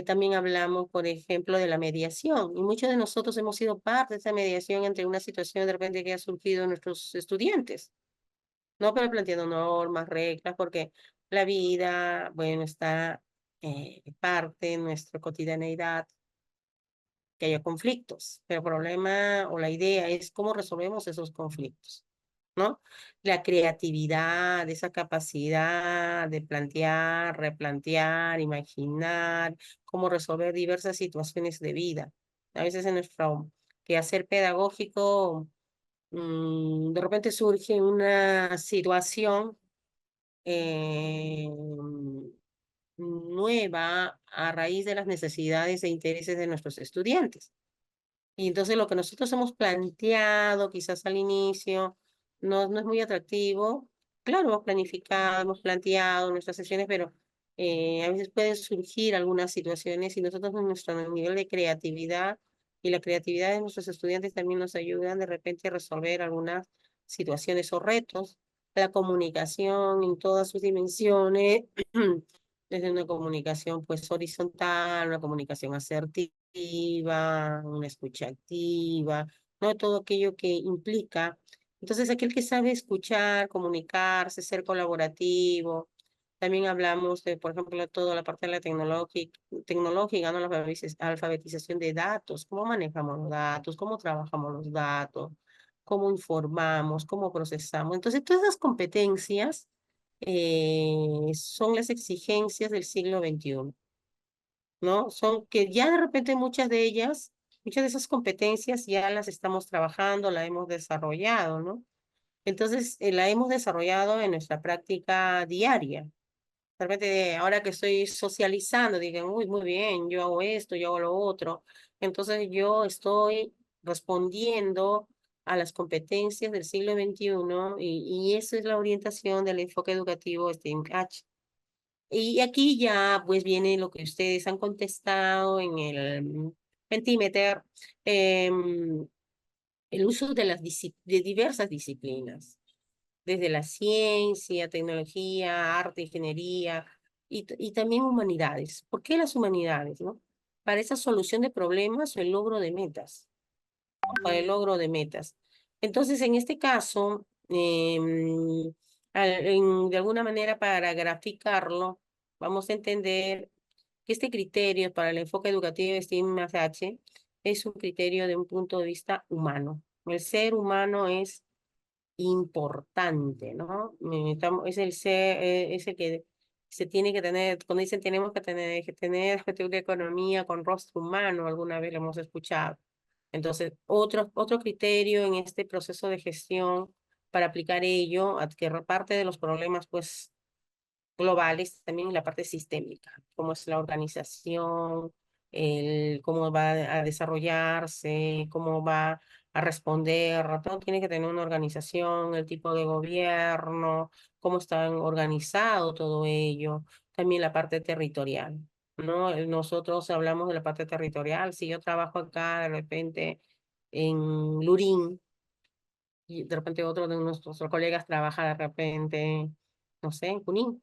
También hablamos, por ejemplo, de la mediación, y muchos de nosotros hemos sido parte de esa mediación entre una situación de repente que ha surgido en nuestros estudiantes, ¿no? Pero planteando normas, reglas, porque la vida, bueno, está parte de nuestra cotidianeidad, que haya conflictos, pero el problema o la idea es cómo resolvemos esos conflictos, ¿no? La creatividad, esa capacidad de plantear, replantear, imaginar, cómo resolver diversas situaciones de vida. A veces en nuestro quehacer pedagógico, de repente surge una situación nueva a raíz de las necesidades e intereses de nuestros estudiantes. Y entonces lo que nosotros hemos planteado quizás al inicio no es muy atractivo. Claro, hemos planificado, hemos planteado nuestras sesiones, pero a veces pueden surgir algunas situaciones y nosotros en nuestro nivel de creatividad y la creatividad de nuestros estudiantes también nos ayudan de repente a resolver algunas situaciones o retos. La comunicación en todas sus dimensiones, desde una comunicación pues horizontal, una comunicación asertiva, una escucha activa, ¿no? Todo aquello que implica. Entonces, aquel que sabe escuchar, comunicarse, ser colaborativo. También hablamos de, por ejemplo, toda la parte de la tecnológica, ¿no? La alfabetización de datos, cómo manejamos los datos, cómo trabajamos los datos, cómo informamos, cómo procesamos. Entonces, todas esas competencias son las exigencias del siglo XXI, ¿no? Son que ya de repente muchas de ellas, muchas de esas competencias ya las estamos trabajando, la hemos desarrollado, ¿no? Entonces, la hemos desarrollado en nuestra práctica diaria. De repente, ahora que estoy socializando, digan, uy, muy bien, yo hago esto, yo hago lo otro. Entonces, yo estoy respondiendo a las competencias del siglo XXI y esa es la orientación del enfoque educativo STEAM-Catch. Y aquí ya pues viene lo que ustedes han contestado en el Mentimeter, el uso de de diversas disciplinas, desde la ciencia, tecnología, arte, ingeniería y también humanidades. ¿Por qué las humanidades, no? Para esa solución de problemas o el logro de metas, para el logro de metas. Entonces, en este caso, de alguna manera para graficarlo, vamos a entender que este criterio para el enfoque educativo de STEAM+H es un criterio de un punto de vista humano. El ser humano es importante, ¿no? Es el ser, es el que se tiene que tener, cuando dicen tenemos que tener una economía con rostro humano, alguna vez lo hemos escuchado. Entonces, otro criterio en este proceso de gestión para aplicar ello, que parte de los problemas, pues, globales, también la parte sistémica, cómo es la organización, cómo va a desarrollarse, cómo va a responder, todo tiene que tener una organización, el tipo de gobierno, cómo está organizado todo ello, también la parte territorial, ¿no? Nosotros hablamos de la parte territorial, si yo trabajo acá de repente en Lurín, y de repente otro de nuestros colegas trabaja de repente, no sé, en Junín.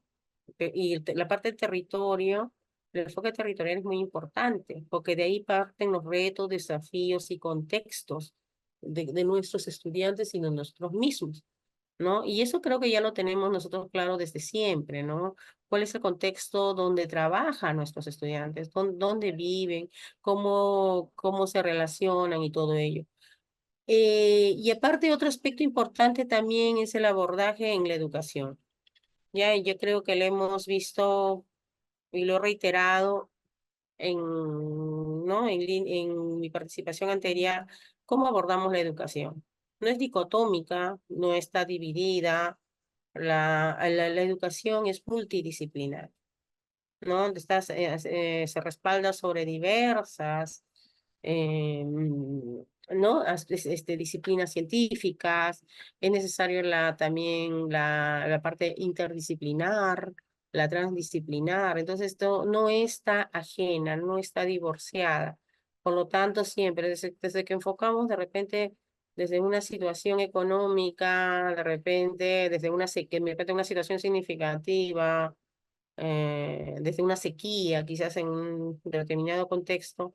Y la parte del territorio, el enfoque territorial es muy importante, porque de ahí parten los retos, desafíos y contextos de nuestros estudiantes y de nosotros mismos, ¿no? Y eso creo que ya lo tenemos nosotros claro desde siempre, ¿no? ¿Cuál es el contexto donde trabajan nuestros estudiantes? ¿Dónde viven? ¿Cómo se relacionan y todo ello? Y aparte, otro aspecto importante también es el abordaje en la educación. Ya, yo creo que lo hemos visto y lo he reiterado ¿no? En mi participación anterior, cómo abordamos la educación. No es dicotómica, no está dividida, la educación es multidisciplinar, ¿no? Se respalda sobre diversas ¿no? Disciplinas científicas, es necesario también la parte interdisciplinar, la transdisciplinar, entonces esto no está ajena, no está divorciada. Por lo tanto, siempre, desde que enfocamos de repente desde una situación económica, de repente, una situación significativa, desde una sequía, quizás en un determinado contexto,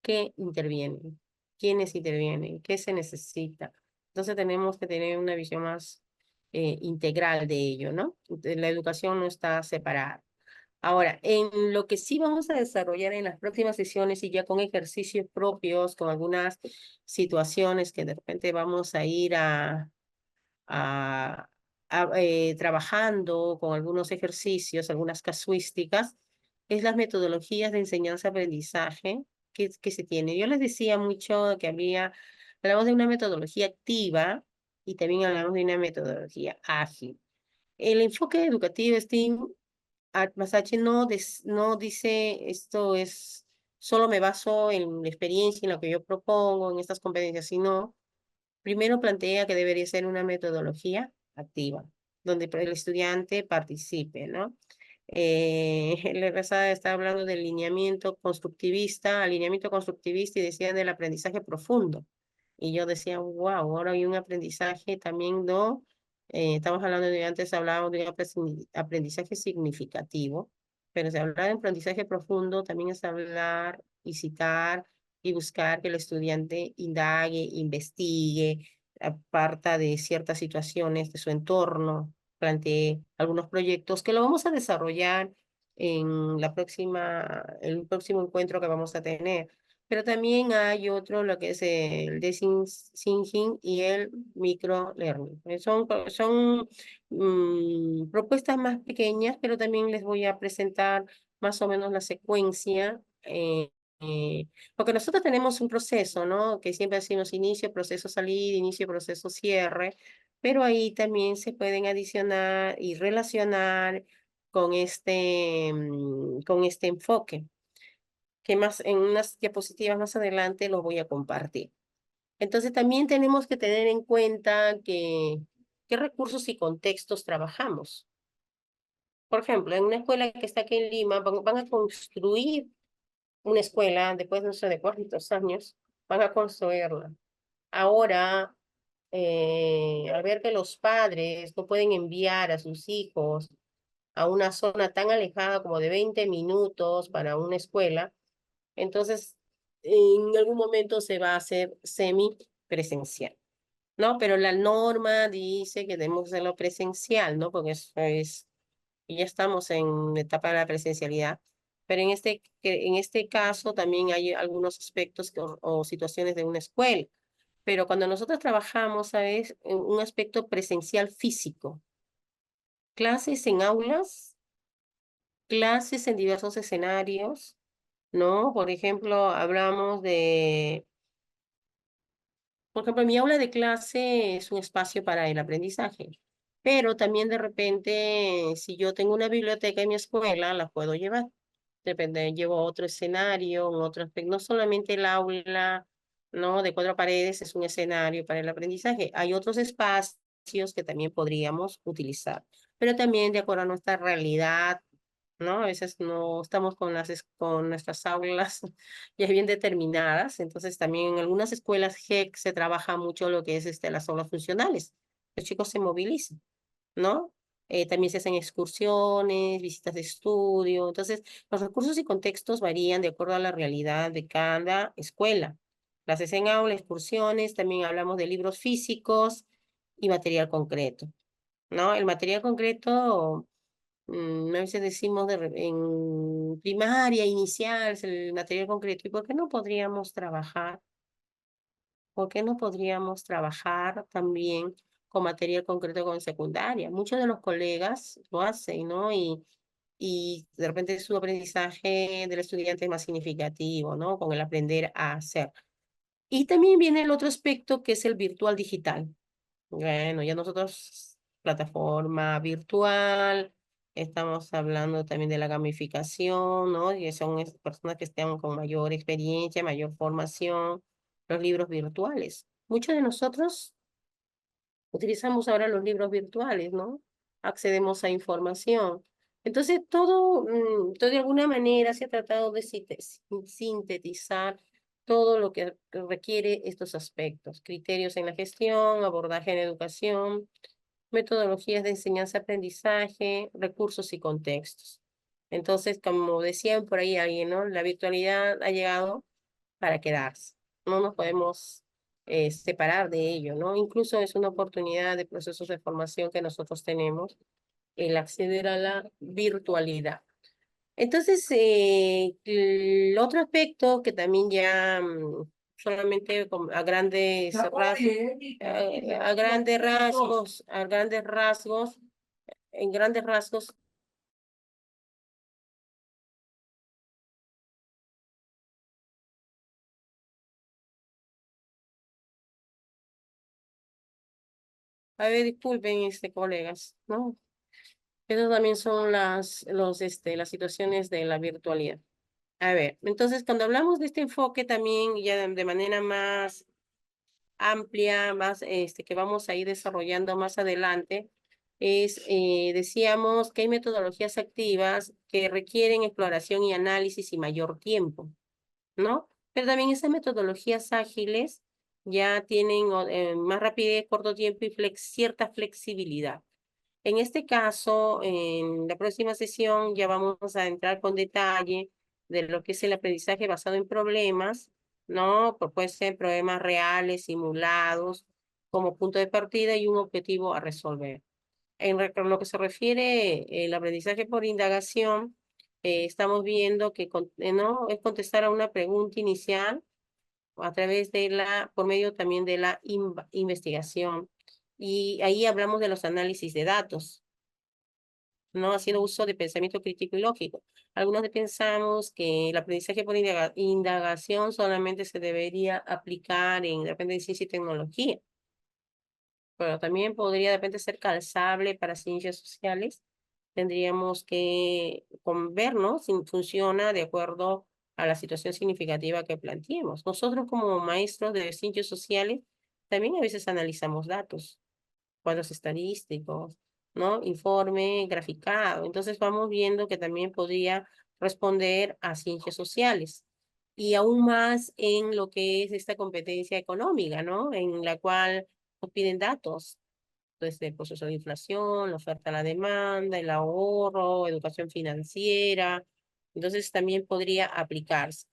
¿qué intervienen? ¿Quiénes intervienen? ¿Qué se necesita? Entonces tenemos que tener una visión más integral de ello, ¿no? La educación no está separada. Ahora, en lo que sí vamos a desarrollar en las próximas sesiones y ya con ejercicios propios, con algunas situaciones que de repente vamos a ir a, trabajando con algunos ejercicios, algunas casuísticas, es las metodologías de enseñanza-aprendizaje que se tiene. Yo les decía mucho que hablamos de una metodología activa y también hablamos de una metodología ágil. El enfoque educativo STEAM, Masachi no dice esto es, solo me baso en la experiencia, en lo que yo propongo, en estas competencias, sino primero plantea que debería ser una metodología activa, donde el estudiante participe, ¿no? La pasada está hablando del alineamiento constructivista y decía del aprendizaje profundo. Y yo decía, wow, ahora hay un aprendizaje también, ¿no? Estamos hablando antes hablábamos de un aprendizaje significativo, pero si hablar de aprendizaje profundo también es hablar y citar y buscar que el estudiante indague, investigue, aparta de ciertas situaciones de su entorno, plantee algunos proyectos que lo vamos a desarrollar en el próximo encuentro que vamos a tener. Pero también hay otro, lo que es el design thinking y el micro learning. Son propuestas más pequeñas, pero también les voy a presentar más o menos la secuencia. Porque nosotros tenemos un proceso, ¿no? Que siempre decimos inicio, proceso salida, inicio, proceso cierre, pero ahí también se pueden adicionar y relacionar con este enfoque que más en unas diapositivas más adelante los voy a compartir. Entonces también tenemos que tener en cuenta qué recursos y contextos trabajamos. Por ejemplo, en una escuela que está aquí en Lima, van a construir una escuela después, no sé, de cuántos años, van a construirla. Ahora, al ver que los padres no pueden enviar a sus hijos a una zona tan alejada como de 20 minutos para una escuela, entonces, en algún momento se va a hacer semipresencial, ¿no? Pero la norma dice que debemos hacerlo presencial, ¿no? Porque y ya estamos en la etapa de la presencialidad. Pero en este caso también hay algunos aspectos o situaciones de una escuela. Pero cuando nosotros trabajamos, ¿sabes? En un aspecto presencial físico, clases en aulas, clases en diversos escenarios, ¿no? Por ejemplo, por ejemplo, mi aula de clase es un espacio para el aprendizaje, pero también de repente, si yo tengo una biblioteca en mi escuela, la puedo llevar. Depende, llevo a otro escenario, otro aspecto. No solamente el aula, ¿no? De cuatro paredes es un escenario para el aprendizaje. Hay otros espacios que también podríamos utilizar, pero también de acuerdo a nuestra realidad, ¿no? A veces no estamos con nuestras aulas ya bien determinadas, entonces también en algunas escuelas GEC se trabaja mucho lo que es las aulas funcionales. Los chicos se movilizan, ¿no? También se hacen excursiones, visitas de estudio, entonces los recursos y contextos varían de acuerdo a la realidad de cada escuela. Clases en aula, excursiones, también hablamos de libros físicos y material concreto, ¿no? El material concreto a veces decimos en primaria, inicial, es el material concreto. ¿Y por qué no podríamos trabajar? ¿Por qué no podríamos trabajar también con material concreto con secundaria? Muchos de los colegas lo hacen, ¿no? Y de repente su aprendizaje del estudiante es más significativo, ¿no? Con el aprender a hacer. Y también viene el otro aspecto que es el virtual digital. Bueno, ya nosotros, plataforma virtual, estamos hablando también de la gamificación, ¿no? Y son personas que estén con mayor experiencia, mayor formación, los libros virtuales. Muchos de nosotros utilizamos ahora los libros virtuales, ¿no? Accedemos a información. Entonces, todo de alguna manera se ha tratado de sintetizar todo lo que requiere estos aspectos, criterios en la gestión, abordaje en educación, metodologías de enseñanza-aprendizaje, recursos y contextos. Entonces, como decían por ahí alguien, ¿no? La virtualidad ha llegado para quedarse. No nos podemos separar de ello, ¿no? Incluso es una oportunidad de procesos de formación que nosotros tenemos, el acceder a la virtualidad. Entonces, el otro aspecto que también ya solamente a grandes rasgos, en grandes rasgos, a ver, disculpen, colegas, ¿no? Esas también son las situaciones de la virtualidad. A ver, entonces cuando hablamos de este enfoque también ya de manera más amplia, más que vamos a ir desarrollando más adelante, decíamos que hay metodologías activas que requieren exploración y análisis y mayor tiempo, ¿no? Pero también esas metodologías ágiles ya tienen más rapidez, corto tiempo y cierta flexibilidad. En este caso, en la próxima sesión ya vamos a entrar con detalle de lo que es el aprendizaje basado en problemas, ¿no? Pues puede ser problemas reales, simulados, como punto de partida y un objetivo a resolver. Lo que se refiere el aprendizaje por indagación, estamos viendo que no es contestar a una pregunta inicial a través por medio también de la investigación. Y ahí hablamos de los análisis de datos, no haciendo uso de pensamiento crítico y lógico. Algunos pensamos que el aprendizaje por indagación solamente se debería aplicar en, de repente, en ciencia y tecnología, pero también podría de repente ser calzable para ciencias sociales. Tendríamos que ver, ¿no? Si funciona de acuerdo a la situación significativa que planteemos. Nosotros como maestros de ciencias sociales también a veces analizamos datos, cuadros estadísticos, ¿no? Informe graficado. Entonces vamos viendo que también podría responder a ciencias sociales y aún más en lo que es esta competencia económica, ¿no? En la cual nos piden datos desde el proceso de inflación, la oferta, la demanda, el ahorro, educación financiera. Entonces también podría aplicarse.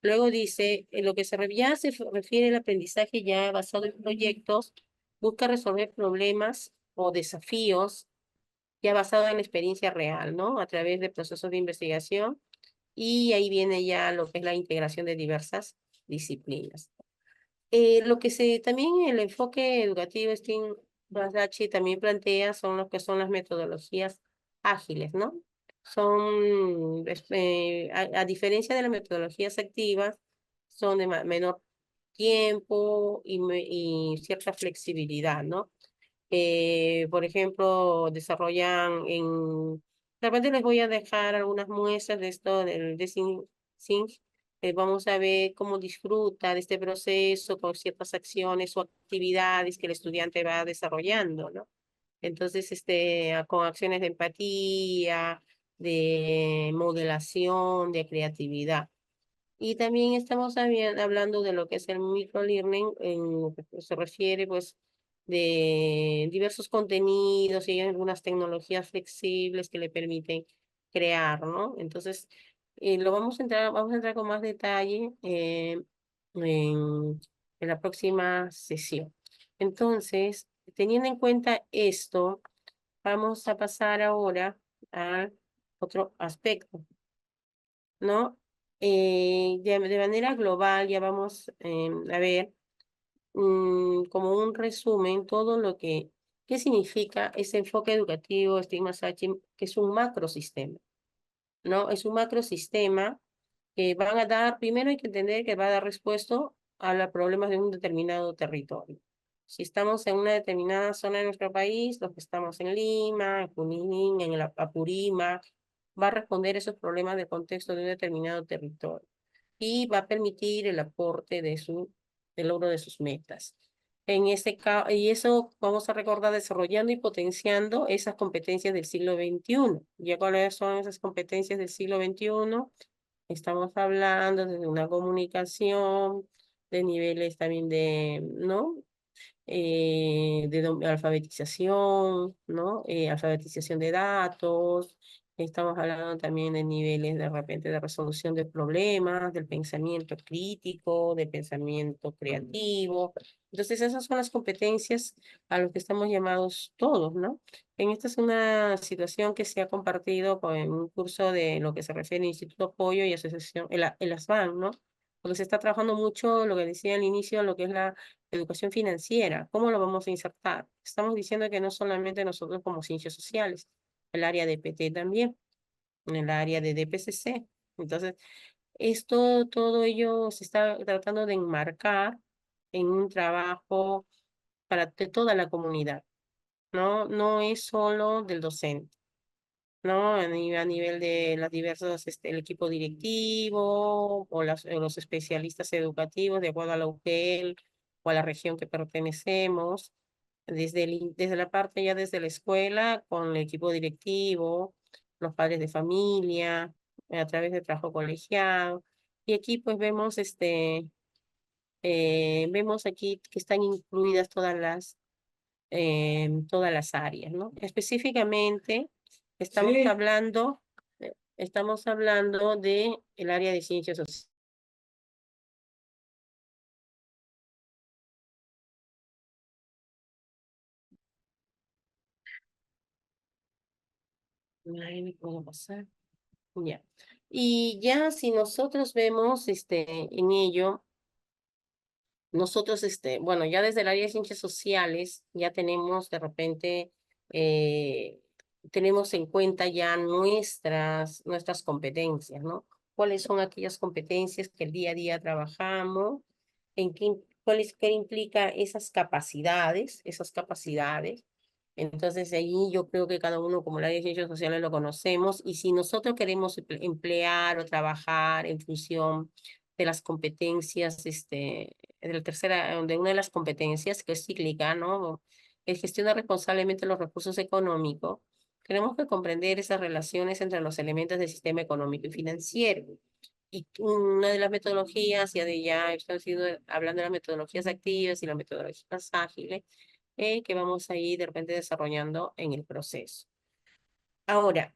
Luego dice, en lo que ya se refiere al aprendizaje ya basado en proyectos, busca resolver problemas o desafíos ya basado en la experiencia real, ¿no? A través de procesos de investigación. Y ahí viene ya lo que es la integración de diversas disciplinas. Lo que también el enfoque educativo, Badachi también plantea son lo que son las metodologías ágiles, ¿no? Son, a diferencia de las metodologías activas, son de menor tiempo y cierta flexibilidad, ¿no? Por ejemplo, desarrollan de repente les voy a dejar algunas muestras de esto del Design Think. Vamos a ver cómo disfruta de este proceso con ciertas acciones o actividades que el estudiante va desarrollando, ¿no? Entonces, con acciones de empatía, de modelación, de creatividad. Y también estamos hablando de lo que es el microlearning, en lo que se refiere, pues, de diversos contenidos y algunas tecnologías flexibles que le permiten crear, ¿no? Entonces, vamos a entrar con más detalle en la próxima sesión. Entonces, teniendo en cuenta esto, vamos a pasar ahora a otro aspecto, ¿no? De manera global, ya vamos a ver como un resumen todo qué significa ese enfoque educativo, Stigma Sachi, que es un macrosistema, ¿no? Es un macrosistema que van a dar, primero hay que entender que va a dar respuesta a los problemas de un determinado territorio. Si estamos en una determinada zona de nuestro país, los que estamos en Lima, en Junín, en el Apurímac, va a responder esos problemas del contexto de un determinado territorio y va a permitir el aporte del logro de sus metas. En este caso, y eso vamos a recordar desarrollando y potenciando esas competencias del siglo XXI. ¿Ya cuáles son esas competencias del siglo XXI? Estamos hablando de una comunicación, de niveles también ¿no? De alfabetización, ¿no? Alfabetización de datos, Estamos hablando también de niveles de repente de resolución de problemas, del pensamiento crítico, del pensamiento creativo. Entonces, esas son las competencias a las que estamos llamados todos, ¿no? Esta es una situación que se ha compartido en un curso de lo que se refiere al Instituto Apoyo y Asociación, el ASBAN, ¿no? Porque se está trabajando mucho, lo que decía al inicio, lo que es la educación financiera. ¿Cómo lo vamos a insertar? Estamos diciendo que no solamente nosotros como ciencias sociales, el área de PT también, en el área de DPCC. Entonces, todo ello se está tratando de enmarcar en un trabajo para toda la comunidad, ¿no? No es solo del docente, ¿no? A nivel de las diversas, el equipo directivo o los especialistas educativos, de acuerdo a la UGEL o a la región que pertenecemos, desde la parte ya desde la escuela, con el equipo directivo, los padres de familia, a través de trabajo colegiado. Y aquí pues vemos aquí que están incluidas todas las áreas, ¿no? Específicamente, Sí. estamos hablando de el área de ciencias sociales. Ahí me puedo pasar. Ya. Y ya si nosotros vemos en ello, nosotros, bueno, ya desde el área de ciencias sociales, ya tenemos de repente, tenemos en cuenta ya nuestras competencias, ¿no? ¿Cuáles son aquellas competencias que el día a día trabajamos? ¿Qué implica esas capacidades? Esas capacidades. Entonces, ahí yo creo que cada uno, como el área de ciencias sociales, lo conocemos. Y si nosotros queremos emplear o trabajar en función de las competencias, de una de las competencias que es cíclica, ¿no? El gestiona responsablemente los recursos económicos. Tenemos que comprender esas relaciones entre los elementos del sistema económico y financiero. Y una de las metodologías, ya estamos hablando de las metodologías activas y las metodologías ágiles, que vamos a ir de repente desarrollando en el proceso. Ahora,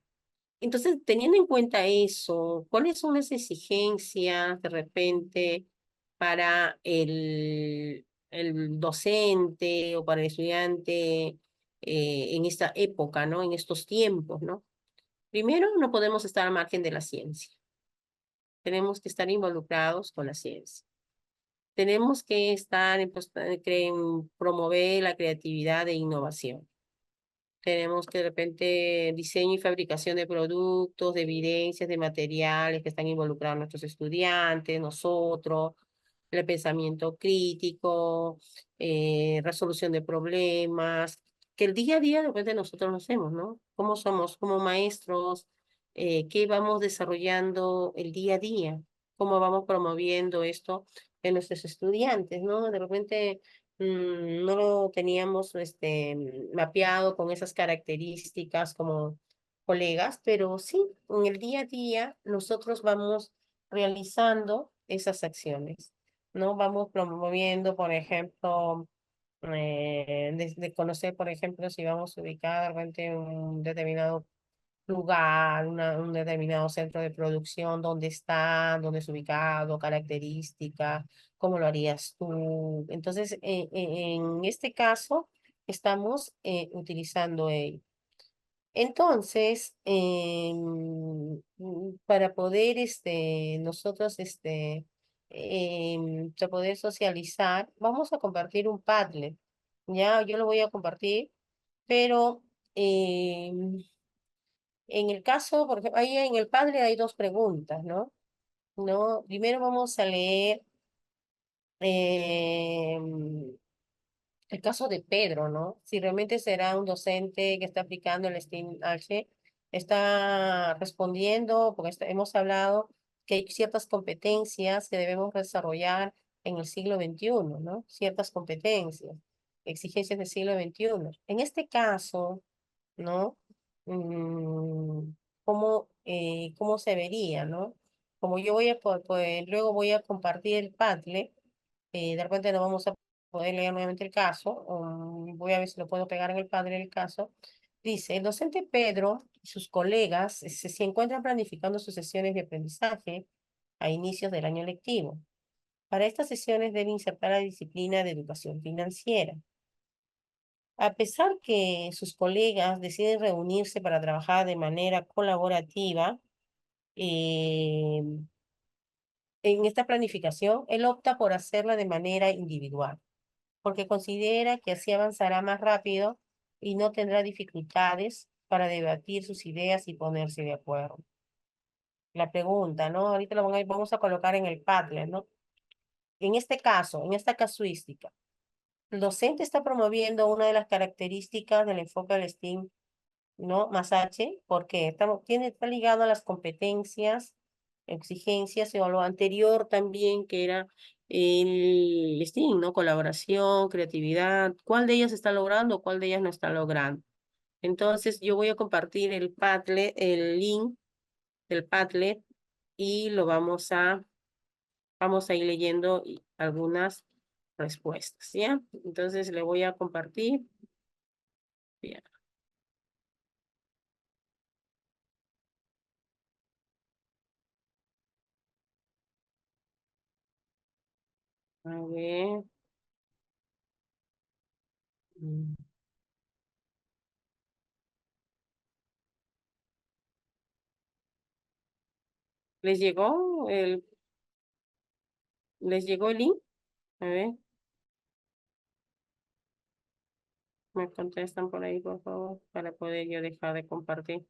entonces, teniendo en cuenta eso, ¿cuáles son las exigencias de repente para el docente o para el estudiante en esta época, ¿no? En estos tiempos, ¿no? Primero, no podemos estar al margen de la ciencia. Tenemos que estar involucrados con la ciencia. Tenemos que estar en promover la creatividad e innovación. Tenemos que de repente diseño y fabricación de productos, de evidencias, de materiales que están involucrados nuestros estudiantes, nosotros, el pensamiento crítico, resolución de problemas, que el día a día de repente nosotros lo hacemos, ¿no? ¿Cómo somos como maestros? ¿Qué vamos desarrollando el día a día? ¿Cómo vamos promoviendo esto en nuestros estudiantes, ¿no? De repente no lo teníamos mapeado con esas características como colegas, pero sí, en el día a día nosotros vamos realizando esas acciones, ¿no? Vamos promoviendo, por ejemplo, de conocer, por ejemplo, si vamos a ubicar de repente un determinado lugar, un determinado centro de producción, dónde está, dónde es ubicado, características, cómo lo harías tú. Entonces, en este caso, estamos utilizando ello. Entonces, para poder nosotros para poder socializar, vamos a compartir un Padlet. Ya, yo lo voy a compartir, pero en el caso, por ejemplo, ahí en el Padlet hay dos preguntas, ¿no? ¿No? Primero vamos a leer el caso de Pedro, ¿no? Si realmente será un docente que está aplicando el STEAM-H, está respondiendo, porque hemos hablado que hay ciertas competencias que debemos desarrollar en el siglo XXI, ¿no? Ciertas competencias, exigencias del siglo XXI. En este caso, ¿no? Mm, ¿cómo se vería, ¿no? Como yo voy a, pues, luego voy a compartir el Padlet, de repente no vamos a poder leer nuevamente el caso, voy a ver si lo puedo pegar en el Padre del caso. Dice, el docente Pedro y sus colegas se encuentran planificando sus sesiones de aprendizaje a inicios del año lectivo. Para estas sesiones debe insertar la disciplina de educación financiera. A pesar que sus colegas deciden reunirse para trabajar de manera colaborativa, eh, en esta planificación, él opta por hacerla de manera individual, porque considera que así avanzará más rápido y no tendrá dificultades para debatir sus ideas y ponerse de acuerdo. La pregunta, ¿no? Ahorita vamos a colocar en el Padlet, ¿no? En este caso, en esta casuística, el docente está promoviendo una de las características del enfoque del STEAM, ¿no? Más H, porque está ligado a las competencias, exigencias, o a lo anterior también, que era el STEAM, ¿no? Colaboración, creatividad. ¿Cuál de ellas está logrando, cuál de ellas no está logrando? Entonces, yo voy a compartir el Padlet, el link del Padlet, y vamos a ir leyendo algunas respuestas, ¿ya? Entonces, le voy a compartir. Bien. A ver. mm, ¿Les llegó el link? A ver, me contestan por ahí, por favor, para poder yo dejar de compartir.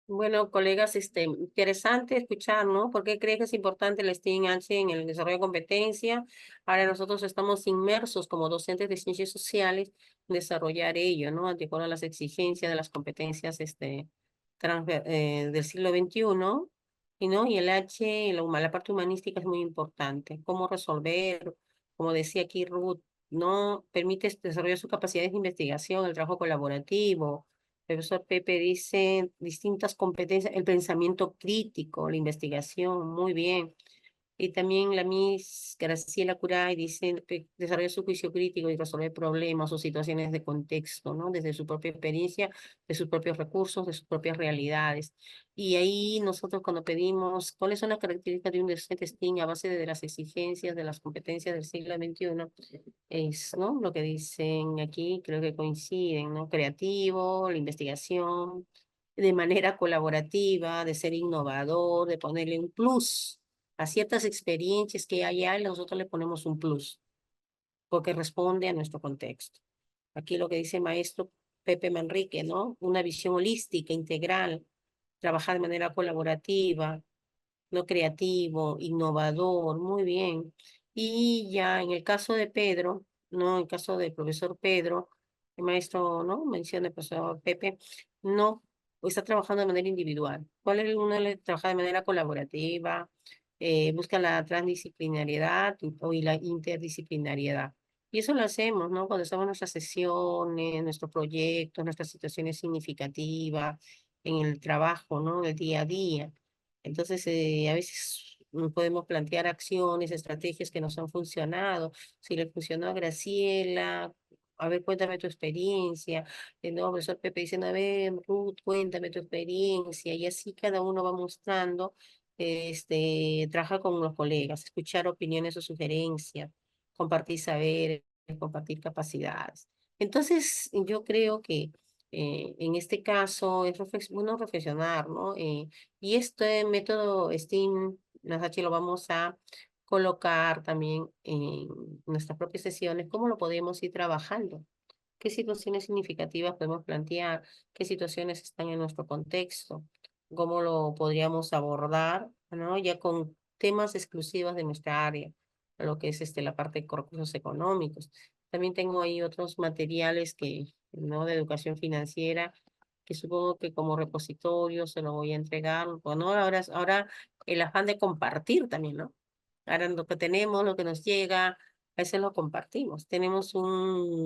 Bueno, colegas, interesante escuchar, ¿no? ¿Por qué cree que es importante el STEAM-H en el desarrollo de competencia? Ahora nosotros estamos inmersos como docentes de ciencias sociales en desarrollar ello, ¿no? De acuerdo a las exigencias de las competencias del siglo XXI, y no, y el H, la parte humanística es muy importante. Cómo resolver, como decía aquí Ruth, ¿no? Permite desarrollar sus capacidades de investigación, el trabajo colaborativo. El profesor Pepe dice distintas competencias, el pensamiento crítico, la investigación, muy bien. Y también la Miss Graciela Curay dice desarrollar su juicio crítico y resolver problemas o situaciones de contexto, ¿no? Desde su propia experiencia, de sus propios recursos, de sus propias realidades. Y ahí nosotros cuando pedimos cuáles son las características de un docente STEAM a base de las exigencias, de las competencias del siglo XXI, es, ¿no? Lo que dicen aquí, creo que coinciden, ¿no? Creativo, la investigación, de manera colaborativa, de ser innovador, de ponerle un plus a ciertas experiencias que hay ahí, nosotros le ponemos un plus, porque responde a nuestro contexto. Aquí lo que dice el maestro Pepe Manrique, ¿no? Una visión holística, integral, trabajar de manera colaborativa, no creativo, innovador, muy bien. Y ya en el caso de Pedro, ¿no? En el caso del profesor Pedro, el maestro, ¿no? Menciona el profesor Pepe, no, está trabajando de manera individual. ¿Cuál es uno? Trabaja de manera colaborativa, busca la transdisciplinariedad y la interdisciplinariedad. Y eso lo hacemos, ¿no? Cuando estamos en nuestras sesiones, nuestros proyectos, nuestras situaciones significativas, en el trabajo, ¿no? El día a día. Entonces, a veces podemos plantear acciones, estrategias que nos han funcionado. Si le funcionó a Graciela, a ver, cuéntame tu experiencia. No, profesor Pepe diciendo, a ver, Ruth, cuéntame tu experiencia. Y así cada uno va mostrando, trabajar con los colegas, escuchar opiniones o sugerencias, compartir saberes, compartir capacidades. Entonces, yo creo que en este caso es bueno reflexionar, ¿no? Y este método STEAM, nosotros lo vamos a colocar también en nuestras propias sesiones, cómo lo podemos ir trabajando, qué situaciones significativas podemos plantear, qué situaciones están en nuestro contexto, cómo lo podríamos abordar, ¿no? Ya con temas exclusivos de nuestra área, lo que es la parte de recursos económicos. También tengo ahí otros materiales ¿no? De educación financiera que supongo que como repositorio se lo voy a entregar. Bueno, ahora el afán de compartir también, ¿no? Ahora lo que tenemos, lo que nos llega, a veces lo compartimos. Tenemos un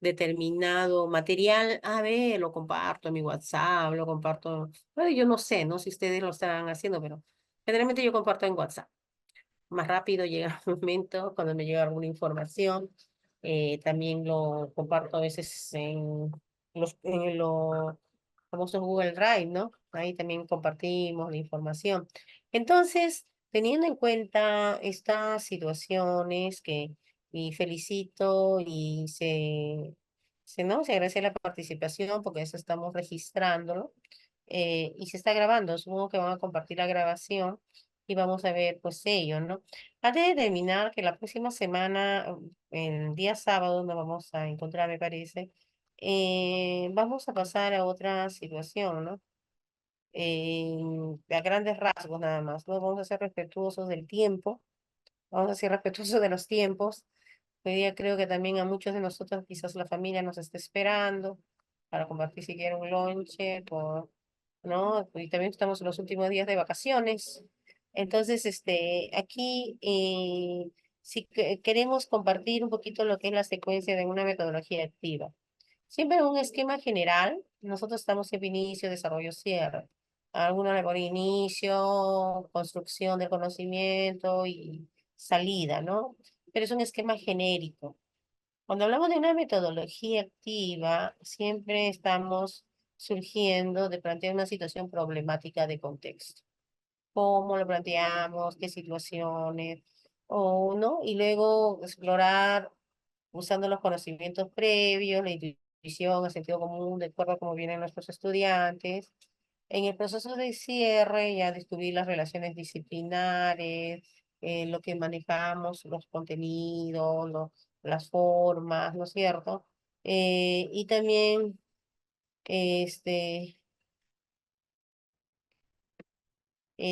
determinado material, a ver, lo comparto en mi WhatsApp, lo comparto, bueno, yo no sé, ¿no? Si ustedes lo están haciendo, pero generalmente yo comparto en WhatsApp. Más rápido llega el momento cuando me llega alguna información. También lo comparto a veces en los famosos Google Drive, ¿no? Ahí también compartimos la información. Entonces, teniendo en cuenta estas situaciones y felicito y ¿no? Se agradece la participación porque eso estamos registrándolo y se está grabando. Supongo que van a compartir la grabación y vamos a ver pues ello, ¿no? Antes de terminar, que la próxima semana, el día sábado, nos vamos a encontrar, me parece, vamos a pasar a otra situación, ¿no? A grandes rasgos nada más, ¿no? Vamos a ser respetuosos del tiempo, vamos a ser respetuosos de los tiempos. Hoy día creo que también a muchos de nosotros quizás la familia nos esté esperando para compartir siquiera un lonche, ¿no? Y también estamos en los últimos días de vacaciones. Entonces, aquí, si queremos compartir un poquito lo que es la secuencia de una metodología activa. Siempre en un esquema general, nosotros estamos en inicio, desarrollo, cierre. Algunos le ponen inicio, construcción del conocimiento y salida, ¿no? Pero es un esquema genérico. Cuando hablamos de una metodología activa, siempre estamos surgiendo de plantear una situación problemática de contexto. ¿Cómo lo planteamos? ¿Qué situaciones? O, ¿no? Y luego explorar usando los conocimientos previos, la intuición, el sentido común, de acuerdo a cómo vienen nuestros estudiantes. En el proceso de cierre, ya descubrir las relaciones disciplinares, lo que manejamos, los contenidos, las formas, ¿no es cierto? Y también, este,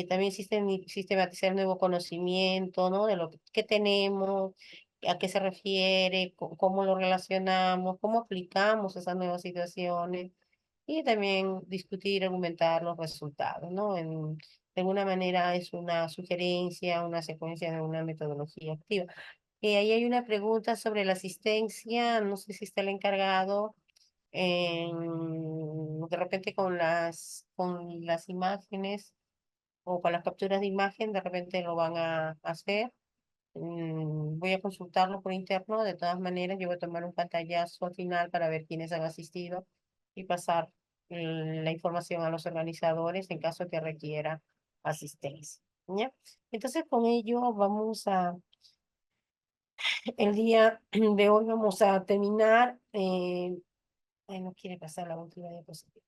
también sistematizar el nuevo conocimiento, ¿no? De lo que tenemos, a qué se refiere, cómo lo relacionamos, cómo aplicamos esas nuevas situaciones y también discutir, argumentar los resultados, ¿no? De alguna manera es una sugerencia, una secuencia de una metodología activa. Ahí hay una pregunta sobre la asistencia, no sé si está el encargado, de repente con las imágenes o con las capturas de imagen, de repente lo van a hacer. Voy a consultarlo por interno, de todas maneras yo voy a tomar un pantallazo al final para ver quiénes han asistido y pasar la información a los organizadores en caso que requiera asistencia. ¿Ya? Entonces con ello el día de hoy vamos a terminar. Ay, no quiere pasar la última diapositiva.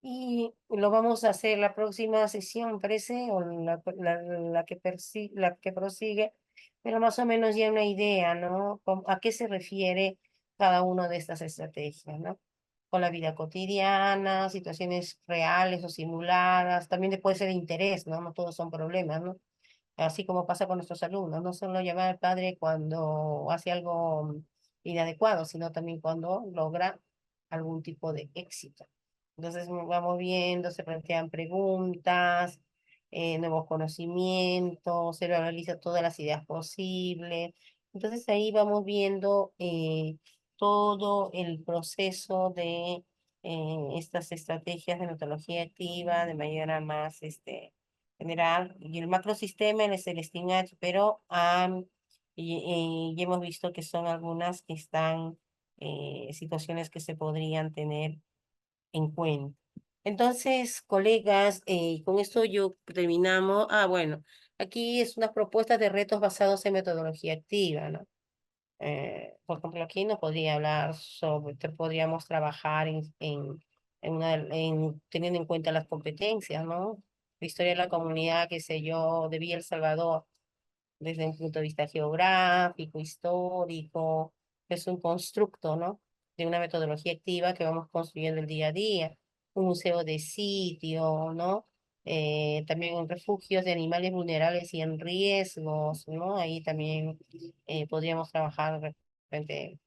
Y lo vamos a hacer la próxima sesión, me parece, o la que prosigue, pero más o menos ya una idea, ¿no? ¿A qué se refiere cada una de estas estrategias, ¿no? Con la vida cotidiana, situaciones reales o simuladas, también puede ser de interés, ¿no? No todos son problemas, ¿no? Así como pasa con nuestros alumnos, no solo llamar al padre cuando hace algo inadecuado, sino también cuando logra algún tipo de éxito. Entonces vamos viendo, se plantean preguntas, nuevos conocimientos, se analiza todas las ideas posibles. Entonces ahí vamos viendo todo el proceso de estas estrategias de metodología activa de manera más general. Y el macrosistema es el STIMACH, pero y hemos visto que son algunas que están situaciones que se podrían tener en cuenta. Entonces, colegas, con esto yo terminamos. Bueno, aquí es unas propuestas de retos basados en metodología activa, ¿no? Por ejemplo, aquí nos podría hablar sobre, podríamos trabajar teniendo en cuenta las competencias, ¿no? La historia de la comunidad, qué sé yo, de Villa El Salvador, desde un punto de vista geográfico, histórico, es un constructo, ¿no? De una metodología activa que vamos construyendo el día a día, un museo de sitio, ¿no? También en refugios de animales vulnerables y en riesgos, ¿no? Ahí también podríamos trabajar de repente.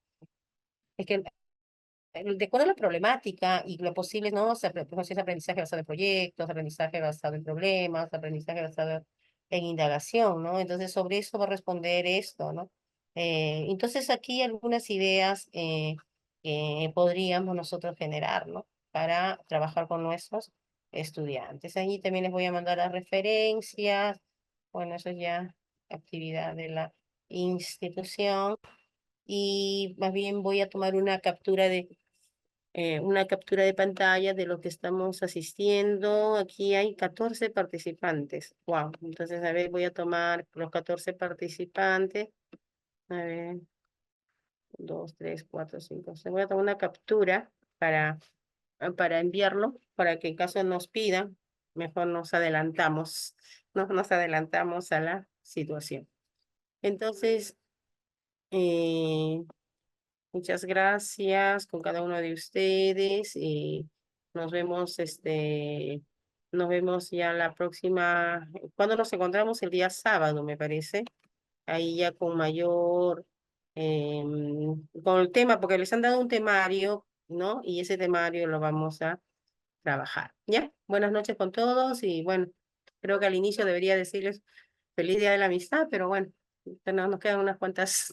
Es que de acuerdo a la problemática y lo posible, ¿no? Pues, es aprendizaje basado en proyectos, aprendizaje basado en problemas, aprendizaje basado en indagación, ¿no? Entonces, sobre eso va a responder esto, ¿no? Entonces, aquí algunas ideas que podríamos nosotros generar, ¿no? Para trabajar con nuestros estudiantes. Allí también les voy a mandar las referencias. Bueno, eso ya actividad de la institución. Y más bien voy a tomar una captura de pantalla de lo que estamos asistiendo. Aquí hay 14 participantes. Wow. Entonces, a ver, voy a tomar los 14 participantes. A ver, 2, 3, 4, 5. Voy a tomar una captura para enviarlo, para que en caso nos pidan, mejor nos adelantamos a la situación. Entonces, muchas gracias con cada uno de ustedes y nos vemos ya la próxima, cuando nos encontramos el día sábado, me parece, ahí ya con mayor, con el tema, porque les han dado un temario, ¿no? Y ese temario lo vamos a trabajar, ¿ya? Buenas noches con todos y bueno, creo que al inicio debería decirles feliz Día de la Amistad, pero bueno, nos quedan unas cuantas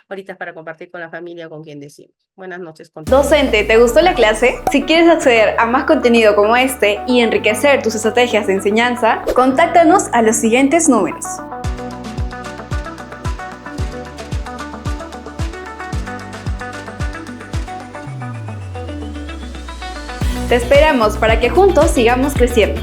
horitas para compartir con la familia o con quien decimos. Buenas noches con todos. Docente, ¿te gustó la clase? Si quieres acceder a más contenido como este y enriquecer tus estrategias de enseñanza, contáctanos a los siguientes números. Te esperamos para que juntos sigamos creciendo.